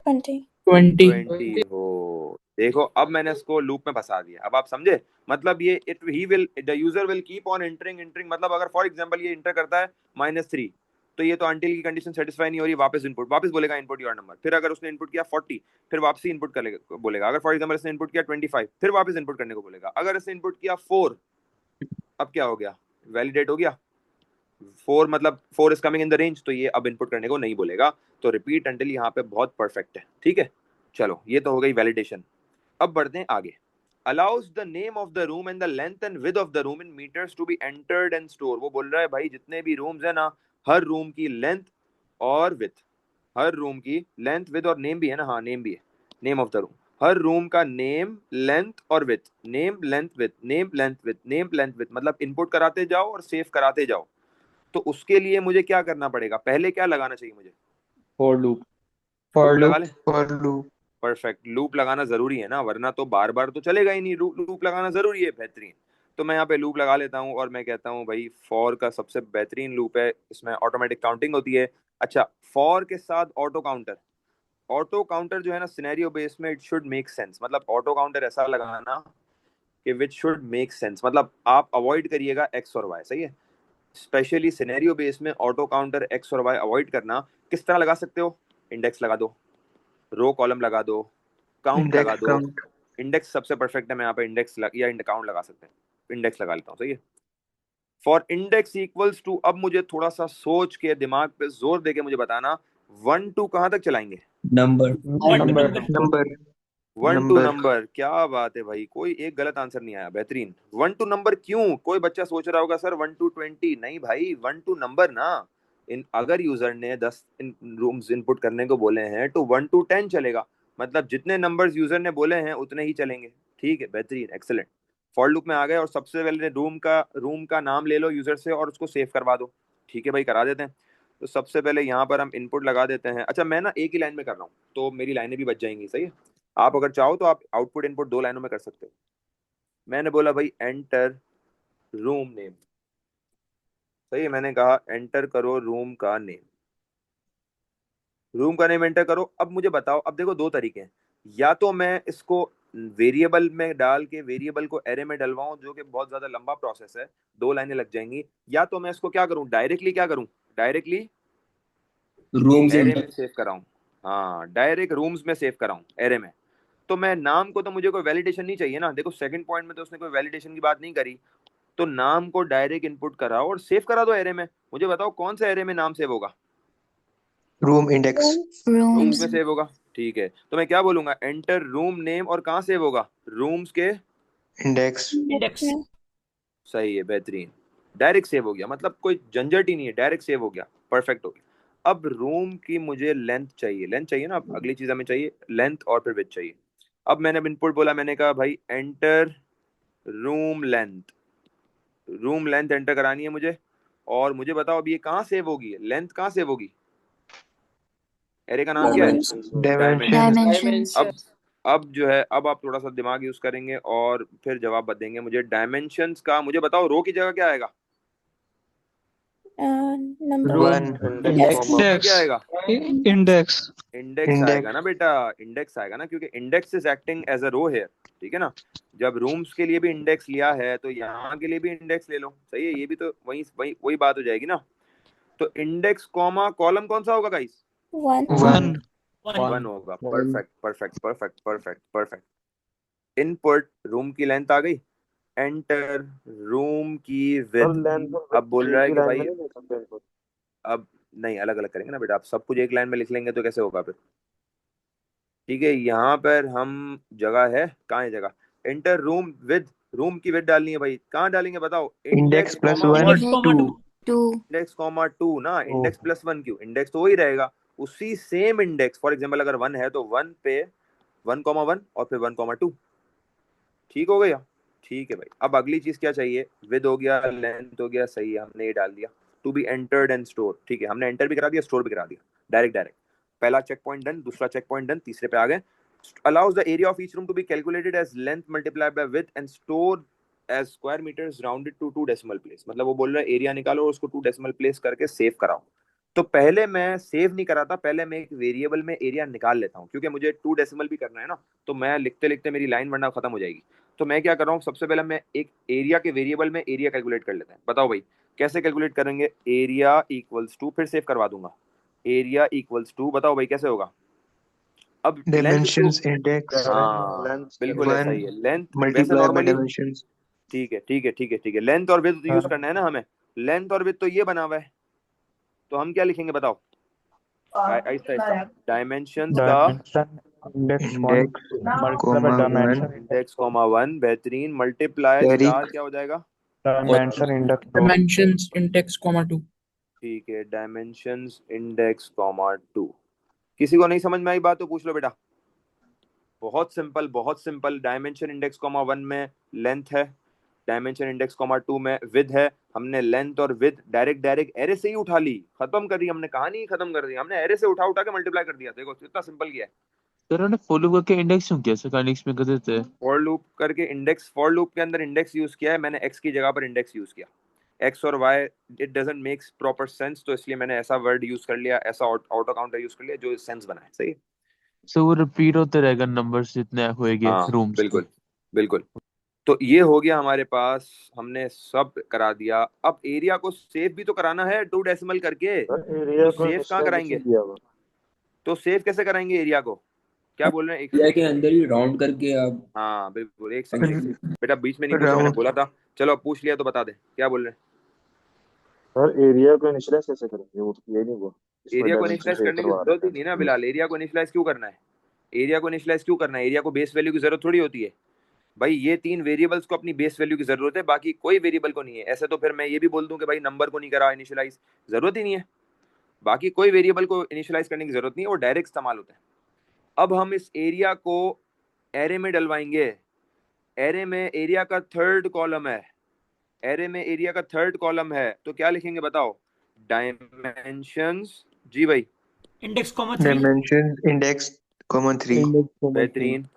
20। 20 हो। देखो अब मैंने इसको लूप में फंसा दिया, अब आप समझे? मतलब ये it he will, the user will keep on entering, मतलब अगर फॉर एग्जांपल ये इंटर करता है -3, तो ये तो अंटिल की कंडीशन सेटिस्फाई नहीं हो रही, वापस बोलेगा इनपुट योर नंबर। फिर अगर उसने इनपुट किया 40, फिर वापसी इनपुट करेगा, बोलेगा। अगर फॉर एग्जांपल इसने इनपुट किया 25, फिर वापस इनपुट करने को बोलेगा। अगर इसने इनपुट किया 4, अब क्या हो गया, वैलिडेट हो गया। 4 मतलब 4 is coming in the range, तो ये अब इनपुट करने को नहीं बोलेगा। तो रिपीट अंटिल यहाँ पे बहुत परफेक्ट है, ठीक है। चलो ये तो हो गई वैलिडेशन। अब बढ़ते हैं आगे। Allows the name of the room and the length and width of the room in metres to be entered and store. वो बोल रहा है भाई जितने भी रूम्स है ना, हर रूम की लेंथ और विड्थ, हर रूम की लेंथ विड्थ और नेम भी है ना, हाँ नेम भी है, name of the room, her room का नेम लेंथ और width, name length width, name length width, name length width, मतलब इनपुट कराते जाओ और सेव कराते जाओ। तो उसके लिए मुझे क्या करना पड़ेगा, पहले क्या लगाना चाहिए मुझे? For loop. फॉर लूप लगा लूप, ले। For loop. परफेक्ट, लूप लगाना जरूरी है ना, वरना तो बार बार तो चलेगा ही नहीं। लूप लगाना जरूरी है, बेहतरीन। तो मैं यहाँ पे लूप लगा लेता हूँ और मैं कहता हूँ भाई फॉर का सबसे बेहतरीन लूप है, इसमें ऑटोमेटिक काउंटिंग होती है। अच्छा, फॉर के साथ ऑटो काउंटर। ऑटो काउंटर जो है ना, सिनेरियो बेस में इट शुड मेक सेंस, मतलब ऑटो काउंटर ऐसा लगाना कि विच शुड मेक सेंस, मतलब आप अवॉइड करिएगा एक्स और वाई, सही है। स्पेशली सिनेरियो बेस में ऑटो काउंटर एक्स और वाई अवॉइड करना। किस तरह लगा सकते हो? इंडेक्स लगा दो, रो कॉलम लगा दो, काउंट लगा इंडेक्स दो। काउंट। इंडेक्स सबसे परफेक्ट है, मैं यहाँ पे इंडेक्स या काउंट लगा सकते हैं। इंडेक्स लगा लेता हूँ, सही है। फॉर इंडेक्स इक्वल्स टू, अब मुझे थोड़ा सा सोच के दिमाग पे जोर दे के मुझे बताना, 1 to कहाँ तक चलाएंगे? Number number. Number. 1 to number. Number, क्या बात है भाई, कोई एक गलत आंसर नहीं आया, बेहतरीन। 1 to नंबर क्यों? कोई बच्चा सोच रहा होगा सर 1 to 20, नहीं भाई, 1 to नंबर ना। अगर यूजर ने 10 रूम्स इनपुट करने को बोले हैं तो 1 to 10 चलेगा, मतलब जितने नंबर्स यूजर ने बोले हैं उतने ही चलेंगे, ठीक है, बेहतरीन, एक्सेलेंट। फॉर लूप में आ गए और सबसे पहले रूम का नाम ले लो यूजर से और उसको सेव करवा दो, ठीक है भाई, करा देते हैं। तो सबसे पहले यहाँ पर हम इनपुट लगा देते हैं। अच्छा मैं ना एक ही लाइन में कर रहा हूँ तो मेरी लाइनें भी बच जाएंगी, सही है। आप अगर चाहो तो आप आउटपुट इनपुट 2 लाइनों में कर सकते हो। मैंने बोला भाई एंटर रूम नेम, सही है, मैंने कहा एंटर करो रूम का नेम, रूम का नेम एंटर करो। अब मुझे बताओ, अब देखो दो तरीके हैं, या तो मैं इसको वेरिएबल में डाल के वेरिएबल को एरे में डलवाऊं, जो कि बहुत ज्यादा लंबा प्रोसेस है, 2 लाइनें लग जाएंगी, या तो मैं इसको क्या करूं, डायरेक्टली क्या करूं, डायरेक्टली रूम्स एरे एंटर में सेव कराऊं। हाँ, डायरेक्ट रूम्स में सेव कराऊं एरे में। तो मैं नाम को तो मुझे कोई वैलिडेशन नहीं चाहिए ना, देखो सेकंड पॉइंट में तो उसने कोई वैलिडेशन की बात नहीं करी, तो नाम को डायरेक्ट इनपुट कराओ और सेव करा दो एरे में। मुझे बताओ कौन सा एरे में नाम सेव होगा, रूम इंडेक्स रूम्स Rooms. में सेव होगा। ठीक है, तो मैं क्या बोलूंगा, एंटर रूम नेम, और कहाँ सेव होगा, रूम्स के। इंडेक्स Index में. सही है, बेहतरीन, डायरेक्ट सेव हो गया, मतलब कोई झंझट ही नहीं है, डायरेक्ट सेव हो गया, परफेक्ट हो गया। अब रूम की मुझे लेंथ चाहिए, लेंथ चाहिए ना, अब अगली चीज हमें चाहिए लेंथ और फिर विड्थ चाहिए। अब मैंने इनपुट बोला, मैंने कहा भाई enter room length, room length enter करानी है मुझे, और मुझे बताओ अब ये कहाँ सेव होगी, लेंथ कहाँ सेव होगी, एरे का नाम क्या है, डायमेंशन डायमेंशन। अब जो है, अब आप थोड़ा सा दिमाग यूज करेंगे और फिर जवाब देंगे मुझे। डायमेंशंस का मुझे बताओ रो की जगह क्या आएगा, Number. One Index. क्या आएगा, इंडेक्स इंडेक्स आएगा ना बेटा, इंडेक्स आएगा ना, क्योंकि index is acting as a row here, ठीक है ना। जब रूम्स के लिए भी इंडेक्स लिया है तो यहाँ के लिए भी इंडेक्स ले लो, सही है, ये भी तो वही वही वही बात हो जाएगी ना। तो इंडेक्स कॉमा कॉलम कौन सा होगा गाइस, 1. वन वन होगा, perfect perfect perfect perfect perfect. Input room की लेंथ आ गई, एंटर रूम की विड्थ। अब बोल रहा है कि भाई, अब नहीं, अलग अलग करेंगे ना बेटा, आप सब कुछ एक लाइन में लिख लेंगे तो कैसे होगा फिर। ठीक है, यहाँ पर हम, जगह है, कहाँ है जगह, एंटर रूम विद, रूम की विद डालनी है भाई, कहाँ डालेंगे बताओ, index plus comma one two index comma 2 ना, इंडेक्स प्लस 1 क्यों, इंडेक्स तो वही रहेगा, उसी सेम इंडेक्स, फॉर एग्जांपल अगर 1 है तो 1 पे 1,1 और फिर 1,2। ठीक हो गया, ठीक है भाई। अब अगली चीज क्या चाहिए, विद हो गया, लेंथ हो गया, सही है, हमने ये डाल दिया, to be entered and store, ठीक है, हमने एंटर भी करा दिया, स्टोर भी करा दिया, डायरेक्ट डायरेक्ट। पहला चेक पॉइंट डन, दूसरा चेक पॉइंट डन, तीसरे पे आ गए। allows the area of each room to be calculated as length multiplied by width and stored as square meters rounded to 2 decimal place। मतलब वो बोल रहा है एरिया निकालो और उसको 2 decimal place करके सेव कराओ। तो पहले मैं सेव नहीं कराता, पहले मैं एक वेरिएबल में एरिया निकाल लेता हूँ, क्योंकि मुझे 2 डेसिमल भी करना है ना, तो मैं लिखते लिखते मेरी लाइन वरना खत्म हो जाएगी। तो मैं क्या कर रहा हूँ, सबसे पहले मैं एक एरिया के वेरिएबल में एरिया कैलकुलेट कर लेते हैं। बताओ भाई कैसे कैलकुलेट करेंगे, एरिया इक्वल्स टू, फिर सेव करवा दूंगा, एरिया इक्वल्स टू, बताओ भाई कैसे होगा। अब लेंथ डायमेंशंस इंडेक्स हाँ बिल्कुल वन ऐसा ही है, लेंथ वैसे मल्टीप्लाई बाय नॉर्मली, डायमेंशंस ठीक है ठीक है ठीक है ठीक है, लेंथ और विड्थ यूज करना है ना हमें, लेंथ और विड्थ तो ये बना हुआ है, तो हम क्या लिखेंगे बताओ, ऐसा ऐसा, डायमेंशंस का index comma one index comma 1, बेहतरीन, मल्टीप्लाई कैरी स्टार क्या हो जाएगा, डायमेंशंस इंडेक्स कॉमा 2 ठीक है, डायमेंशंस इंडेक्स कॉमा 2। किसी को नहीं समझ में आई बात तो पूछ लो बेटा, बहुत सिंपल बहुत सिंपल। डायमेंशन इंडेक्स कॉमा 1 में लेंथ है, डायमेंशन इंडेक्स कॉमा 2 में विद है, हमने लेंथ और विद डायरेक्ट डायरेक्ट एरे से ही उठा ली, खत्म कर दी हमने, कहानी खत्म कर दी हमने, एरे से उठा उठा के मल्टीप्लाई कर दिया, देखो इतना सिंपल किया है। सर उन्होंने फॉलो करके इंडेक्स क्यों किया सर, इंडेक्स में कर देते हैं। फॉर लूप करके इंडेक्स, फॉर लूप के अंदर इंडेक्स यूज किया है मैंने, एक्स की जगह पर इंडेक्स यूज किया, एक्स और why it doesn't makes proper sense, तो इसलिए मैंने ऐसा वर्ड यूज कर लिया, ऐसा ऑटो काउंटर यूज कर लिया जो सेंस बनाए, सही है? सो वो रिपीट होते रहेगा नंबर्स जितने होएंगे हाँ रूम्स के। बिल्कुल बिल्कुल। तो ये हो गया हमारे पास, हमने सब करा दिया। अब एरिया को सेव भी तो कराना है 2 डेसिमल करके, तो सेव कहाँ कराएंगे, तो सेव कैसे कराएंगे एरिया को, क्या बोल रहे हैं, एक एरिया सेकंड। के अंदर ही राउंड करके आप हाँ बिल्कुल, एक सेकंड एक सेकंड बेटा, बीच में नहीं पूछा, मैंने राउंड बोला था। चलो अब पूछ लिया तो बता दे क्या बोल रहे हैं। सर एरिया को इनिशियलाइज कैसे करेंगे, वो तो ये नहीं हुआ, इसमें एरिया को डायमेंशन इनिशियलाइज सेव करने की करवा जरूरत रहे ही नहीं है ना बिलाल, एरिया को इनिशियलाइज क्यों करना है, एरिया को इनिशियलाइज क्यों करना है, एरिया को बेस वैल्यू की जरूरत थोड़ी होती है भाई, ये 3 वेरिएबल्स को अपनी बेस वैल्यू की जरूरत है, बाकी कोई वेरिएबल को नहीं है। ऐसे तो फिर मैं ये भी बोल दूं कि भाई नंबर को नहीं करा इनिशियलाइज, जरूरत ही नहीं है, बाकी कोई वेरिएबल को इनिशियलाइज करने की जरूरत नहीं है, वो डायरेक्ट इस्तेमाल होता है। अब हम इस एरिया को एरे में डलवाएंगे, एरे में एरिया का थर्ड कॉलम है, एरे में एरिया का थर्ड कॉलम है, तो क्या लिखेंगे बताओ, डायमेंशंस, जी भाई, डायमेंशन इंडेक्स कॉमा 3 बेहतरीन,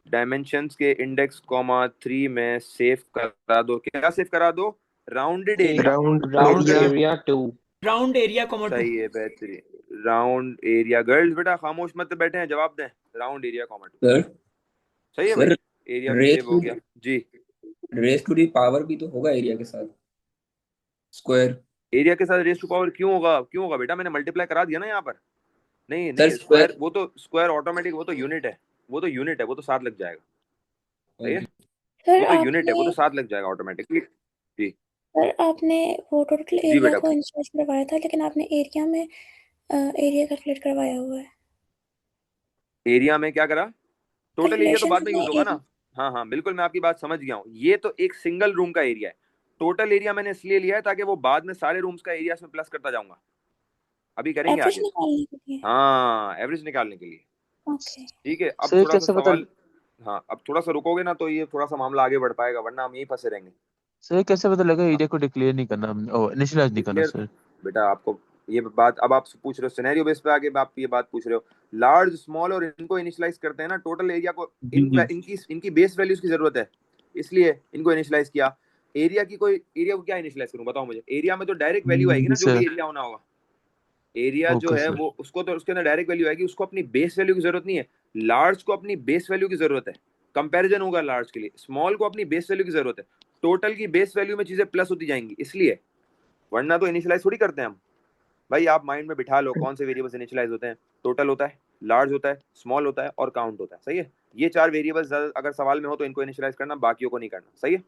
डायमेंशंस के इंडेक्स कॉमा 3 में सेव करा दो, क्या सेव करा दो, rounded area, round area 2 round area comma 2 सही है, बेहतरीन। राउंड एरिया, गर्ल्स बेटा खामोश मत बैठे हैं, जवाब दें। राउंड एरिया कॉमा 2 सर सही है भाई, सर एरिया भी रेस सेव हो गया जी। रेस टू दी पावर भी तो होगा एरिया के साथ, स्क्वायर। एरिया के साथ रेस टू पावर क्यों होगा, क्यों होगा बेटा, मैंने मल्टीप्लाई करा दिया ना यहाँ पर। नहीं सर नहीं, स्क्वायर, वो तो स्क्वायर ऑटोमेटिक, वो तो यूनिट है, वो तो यूनिट है, वो तो 7 लग जाएगा, सही है, सर वो तो यूनिट है, वो तो आपने 7 लग जाएगा ऑटोमेटिकली जी। सर आपने वो टोटल जी एरिया बेटा, को इंश्योर करवाया था, लेकिन आपने एरिया में एरिया कैलकुलेट करवाया हुआ है। एरिया में क्या करा, टोटल एरिया तो बाद कैलकुलेशंस में में यूज होगा ना। हाँ हाँ बिल्कुल, मैं आपकी बात समझ गया हूँ। ये तो एक सिंगल रूम का एरिया है, टोटल एरिया मैंने इसलिए लिया है ताकि वो बाद में सारे रूम्स का एरिया इसमें प्लस करता जाऊंगा, अभी करेंगे एवरेज आगे। निकालने के लिए। हाँ, एवरेज निकालने के लिए, ओके ठीक है। अब सर थोड़ा सा कैसे पता सवाल, हाँ अब थोड़ा सा रुकोगे ना तो ये थोड़ा सा मामला आगे बढ़ पाएगा, वरना हम यहीं फंसे रहेंगे। सर कैसे पता लगा एरिया को डिक्लेयर नहीं करना, इनिशियलाइज नहीं करना डिक्लेयर, सर? बेटा आपको ये बात अब आप पूछ रहे हो सिनेरियो बेस पे, आगे आप ये बात पूछ रहे हो। लार्ज स्मॉल और इनको इनिशियलाइज करते हैं ना, टोटल एरिया को जी जी इनकी बेस वैल्यूज की जरूरत है, इसलिए इनको इनिशियलाइज किया। एरिया की कोई एरिया को क्या इनिशियलाइज करूं बताओ मुझे, एरिया में तो डायरेक्ट वैल्यू आएगी ना, जी जो सर। भी एरिया होना होगा। एरिया जो ओके है सर। वो उसको तो उसके अंदर डायरेक्ट वैल्यू आएगी, उसको अपनी बेस वैल्यू की जरूरत नहीं है। लार्ज को अपनी बेस वैल्यू की जरूरत है, कंपैरिजन होगा लार्ज के लिए, स्मॉल को अपनी बेस वैल्यू की जरूरत है। टोटल की बेस वैल्यू में चीजें प्लस होती जाएंगी इसलिए, वरना तो इनिशियलाइज थोड़ी करते हैं हम। भाई आप माइंड में बिठा लो कौन से वेरिएबल्स इनिशियलाइज होते हैं, टोटल होता है, लार्ज होता है, स्मॉल होता है और काउंट होता है, सही है। ये 4 वेरिएबल्स अगर सवाल में हो तो इनको इनिशियलाइज करना, बाकियों को नहीं करना, सही है।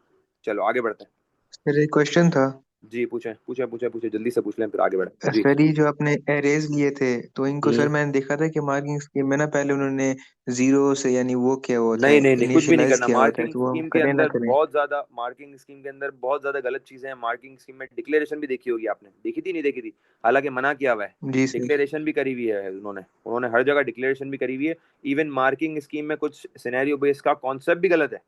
चलो आगे बढ़ते हैं। सर एक क्वेश्चन था। जी पूछें पूछें पूछें पूछें, जल्दी से पूछ लें फिर आगे बढ़े जी। सर ये जो आपने एरेज लिए थे, तो इनको सर मैंने देखा था कि मार्किंग स्कीम में ना पहले उन्होंने जीरो से यानी वो किया हुआ था, नहीं नहीं नहीं, कुछ भी नहीं इनिशियलाइज करना। किया हुआ था, मार्किंग तो वो हम स्कीम के करें ना अंदर करें? बहुत ज्यादा, मार्किंग स्कीम के अंदर बहुत ज्यादा गलत चीजें हैं। मार्किंग स्कीम में डिक्लेरेशन भी देखी होगी आपने, देखी थी नहीं देखी थी, हालांकि मना किया हुआ है। जी सर। डिक्लेरेशन भी करी हुई है उन्होंने हर जगह डिक्लेरेशन भी करी हुई है। इवन मार्किंग स्कीम में कुछ सिनेरियो बेस का कॉन्सेप्ट भी गलत है।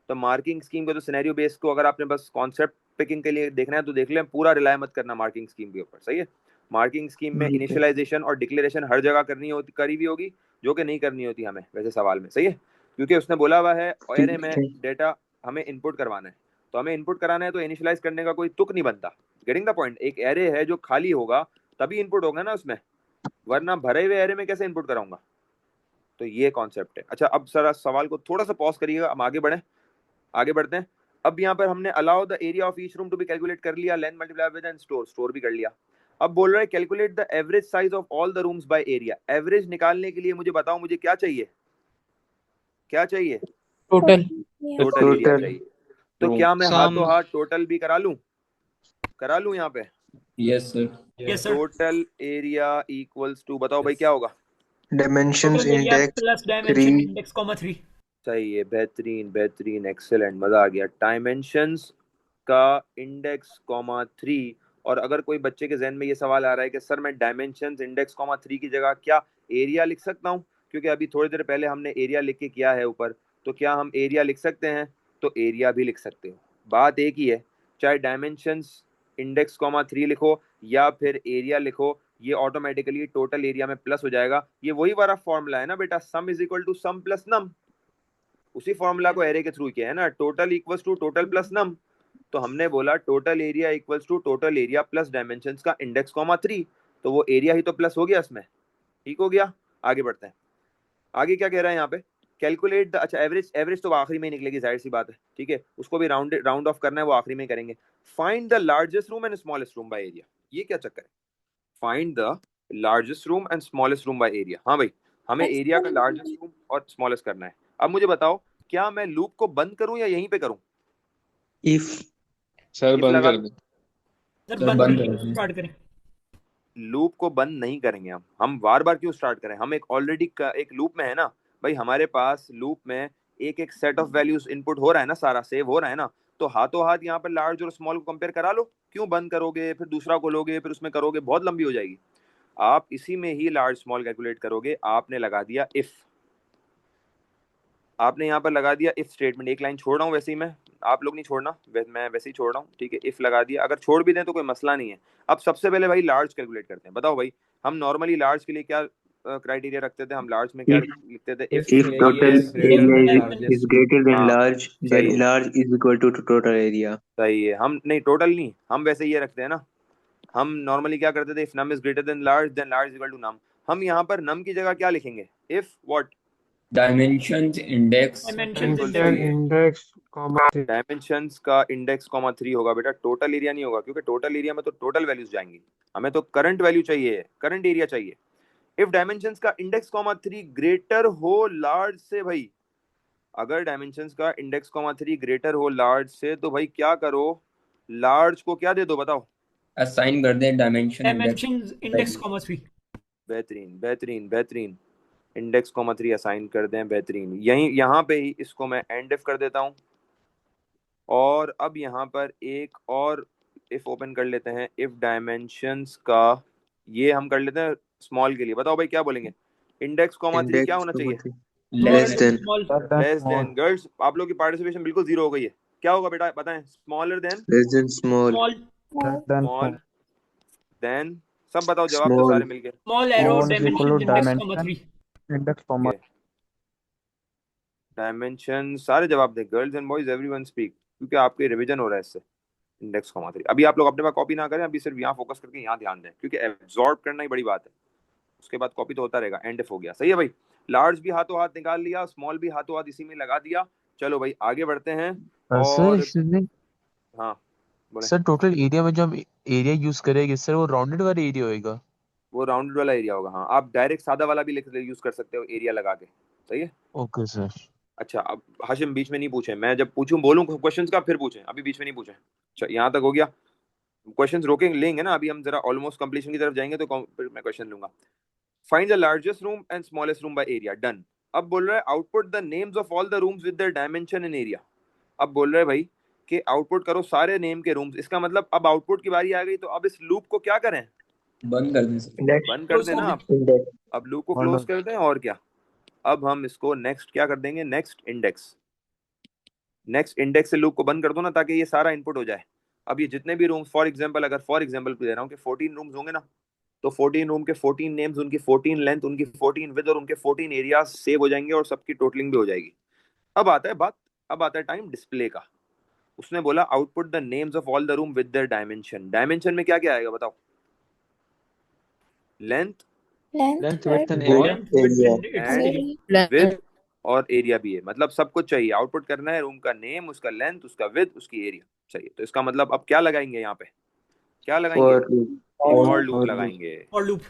तो मार्किंग स्कीम को, तो सिनेरियो बेस को अगर आपने बस कॉन्सेप्ट पिकिंग के लिए देखना है तो देख लें, पूरा रिलाय मत करना मार्किंग स्कीम के ऊपर, सही है। मार्किंग स्कीम में जी सर। इनिशियलाइजेशन और डिक्लेरेशन हर जगह करी हुई होगी, जो कि नहीं करनी होती हमें वैसे सवाल में, सही है। क्योंकि उसने बोला हुआ है एरे में डेटा हमें इनपुट करवाना है, तो हमें इनपुट कराना है तो इनिशियलाइज करने का कोई तुक नहीं बनता। Getting the point. एक एरे है जो खाली होगा तभी इनपुट होगा ना उसमें, वरना भरे हुए एरे में कैसे इनपुट कराऊंगा। तो ये कॉन्सेप्ट है। अच्छा अब सर सवाल को थोड़ा सा पॉज करिएगा, हम आगे बढ़ते हैं। अब यहाँ पर हमने allow the area of each room to be calculate कर लिया, length multiply with and store भी कर लिया। अब बोल रहा है calculate the average size of all the rooms by area. Average निकालने के लिए मुझे बताओ, मुझे क्या चाहिए, क्या चाहिए? टोटल टोटल एरिया चाहिए। तो क्या मैं हाथों हाथ टोटल भी करा लूं यहाँ पे? Yes sir. Yes sir. Total area equals to, बताओ भाई क्या होगा? Dimensions total area index plus 3। Dimension index comma 3। सही है, बेहतरीन बेहतरीन, एक्सेलेंट, मजा आ गया। डायमेंशंस का इंडेक्स कॉमा 3। और अगर कोई बच्चे के जहन में ये सवाल आ रहा है कि सर मैं डायमेंशंस इंडेक्स कॉमा 3 की जगह क्या एरिया लिख सकता हूँ, क्योंकि अभी थोड़ी देर पहले हमने एरिया लिख के किया है ऊपर, तो क्या हम एरिया लिख सकते हैं? तो एरिया भी लिख सकते हो, बात एक ही है। चाहे डायमेंशंस इंडेक्स कॉमा 3 लिखो या फिर एरिया लिखो, ये ऑटोमेटिकली टोटल एरिया में प्लस हो जाएगा। ये वही वाला फॉर्मूला है ना बेटा, sum is equal to sum plus num. उसी फॉर्मूला को एरे के थ्रू किया है ना, total equals to total plus num. तो हमने बोला total area equals to total area plus dimensions का इंडेक्स कॉमा 3, तो वो एरिया ही तो प्लस हो गया इसमें, ठीक हो गया। आगे बढ़ते हैं, आगे क्या कह रहा है यहाँ पे, कैलकुलेट द, अच्छा एवरेज तो आखिरी में ही निकलेगी, जाहिर सी बात है, ठीक है। उसको भी राउंड ऑफ करना है, वो आखिरी में करेंगे। Find the largest room and smallest room by area. ये क्या चक्कर है, find the largest room and smallest room by area. हाँ भाई, हमें एरिया का लार्जेस्ट रूम और स्मॉलेस्ट करना है। अब मुझे बताओ, क्या मैं लूप को बंद करूं या यहीं पे करूं? इफ सर If बंद लगा कर लो। दे। सर सर बंद बंद करें, करो। स्टार्ट करें। लूप को बंद नहीं करेंगे हम बार बार क्यों स्टार्ट करें, हम एक ऑलरेडी एक लूप में है ना भाई, हमारे पास लूप में एक एक सेट ऑफ वैल्यूज इनपुट हो रहा है ना, सारा सेव हो रहा है ना, तो हाथों हाथ यहाँ पर लार्ज और स्मॉल को कंपेयर करा लो। क्यों बंद करोगे, फिर दूसरा खोलोगे, फिर उसमें करोगे, बहुत लंबी हो जाएगी। आप इसी में ही लार्ज स्मॉल कैलकुलेट करोगे। आपने लगा दिया इफ, आपने यहाँ पर लगा दिया इफ स्टेटमेंट, एक लाइन छोड़ रहा हूँ वैसे ही, मैं आप लोग नहीं छोड़ना, मैं वैसे ही छोड़ रहा हूँ, ठीक है। इफ लगा दिया, अगर छोड़ भी दें तो कोई मसला नहीं है। अब सबसे पहले भाई लार्ज कैलकुलेट करते हैं। बताओ भाई, हम नॉर्मली लार्ज के लिए क्या क्राइटेरिया रखते थे हम, लार्ज में क्या लिखते थे? If if total area is greater area than is, largest. is greater than हाँ large, सही then है, large is equal to total area. सही है। हम नहीं, टोटल नहीं, हम वैसे ये रखते हैं ना, हम नॉर्मली क्या करते थे? If num is greater than large is equal to num. हम यहाँ पर नम की जगह क्या लिखेंगे? If what? Dimensions index Dimensions बिल्कुल index. सही है, इंडेक्स कॉमा 3 डायमेंशंस का इंडेक्स कॉमा 3 होगा बेटा, टोटल एरिया नहीं होगा, क्योंकि टोटल एरिया में तो टोटल वैल्यूज जाएंगी, हमें तो करंट वैल्यू चाहिए, करंट एरिया चाहिए। इफ डायमेंशंस का इंडेक्स कॉमा 3 ग्रेटर हो लार्ज से, भाई अगर डायमेंशंस का इंडेक्स कॉमा 3 ग्रेटर हो लार्ज से, तो भाई क्या करो? लार्ज को क्या दे दो बताओ? assign कर दें dimension index Dimensions index comma 3. बेहतरीन बेहतरीन बेहतरीन, इंडेक्स कॉमा 3 असाइन कर दें, बेहतरीन। यहीं यहाँ पे ही इसको मैं एंड इफ कर देता हूँ, और अब यहाँ पर एक और इफ ओपन कर लेते हैं। इफ डायमेंशंस का, ये हम कर लेते हैं स्मॉल के लिए, बताओ भाई क्या बोलेंगे? इंडेक्स कॉमा 3 क्या Index होना चाहिए? comma 3 less less than Small. Less than. Girls आप लोग की पार्टिसिपेशन बिल्कुल जीरो हो गई है, क्या होगा बेटा बताएं? Smaller than, small Small. Small than, सब बताओ जवाब दो small सारे मिलके। Small arrow. Small is equal to Dimensions index comma 3. Index comma okay, dimension सारे जवाब दें, girls and boys everyone speak, क्योंकि आपके रिवीजन हो रहा है इससे। इंडेक्स कॉमा 3 अभी आप लोग अपने पास कॉपी ना करें, अभी सिर्फ यहाँ फोकस करके यहाँ ध्यान दें, क्योंकि एब्जॉर्ब करना ही बड़ी बात है, उसके बाद कॉपी तो होता रहेगा। एंड इफ हो गया, सही है भाई। लार्ज भी हाथों हाथ निकाल लिया, स्मॉल भी हाथों हाथ इसी में लगा दिया। चलो भाई आगे बढ़ते हैं। सर और एक्सक्यूज मी हाँ बोले, सर, टोटल एरिया में जो हम एरिया यूज करेंगे सर, वो राउंडेड वाला एरिया होएगा? वो राउंडेड वाला एरिया होगा। हाँ, आप डायरेक्ट सादा वाला भी यूज कर सकते हो एरिया लगा के, सही है। Okay sir. अच्छा, अब हाशिम बीच में नहीं पूछे, मैं जब पूछूं बोलूं क्वेश्चंस का फिर पूछें, अभी बीच में नहीं पूछे। अच्छा यहाँ तक हो गया, क्वेश्चंस रोकेंगे लेंगे ना, अभी हम जरा ऑलमोस्ट कंप्लीशन की तरफ जाएंगे तो फिर मैं क्वेश्चन लूंगा। Find the largest room and smallest room by area, done. अब बोल रहा है output the names of all the rooms with their dimension in area. अब बोल रहा है भाई कि आउटपुट करो सारे नेम के रूम्स, इसका मतलब अब आउटपुट की बारी आ गई, तो अब इस लूप को क्या करें? बंद कर दें सर। index बंद कर देना आप, index अब लूप को क्लोज कर दें, और क्या। अब हम इसको नेक्स्ट क्या कर देंगे? नेक्स्ट इंडेक्स, नेक्स्ट इंडेक्स से लूप को बंद कर दो ना, ताकि ये सारा इनपुट हो जाए। अब ये जितने भी रूम्स, फॉर एग्जांपल अगर फॉर एग्जांपल दे रहा हूँ कि 14 रूम्स होंगे ना, तो 14 रूम के 14 नेम्स, उनकी 14 लेंथ, उनकी 14 विद और उनके 14 एरिया सेव हो जाएंगे, और सबकी टोटलिंग भी हो जाएगी। अब आता है बात, अब आता है टाइम डिस्प्ले का। उसने बोला output the names of all the room with their dimension. Dimension में क्या क्या आएगा बताओ? Length, Length, width and width, area Length, width, area and its and area. With और एरिया भी है, मतलब सब कुछ चाहिए। आउटपुट करना है रूम का नेम, उसका लेंथ, उसका विद, उसकी एरिया चाहिए। तो इसका मतलब अब क्या लगाएंगे यहाँ पे? क्या लगाएंगे? for loop एक और for लूप loop लगाएंगे, For loop.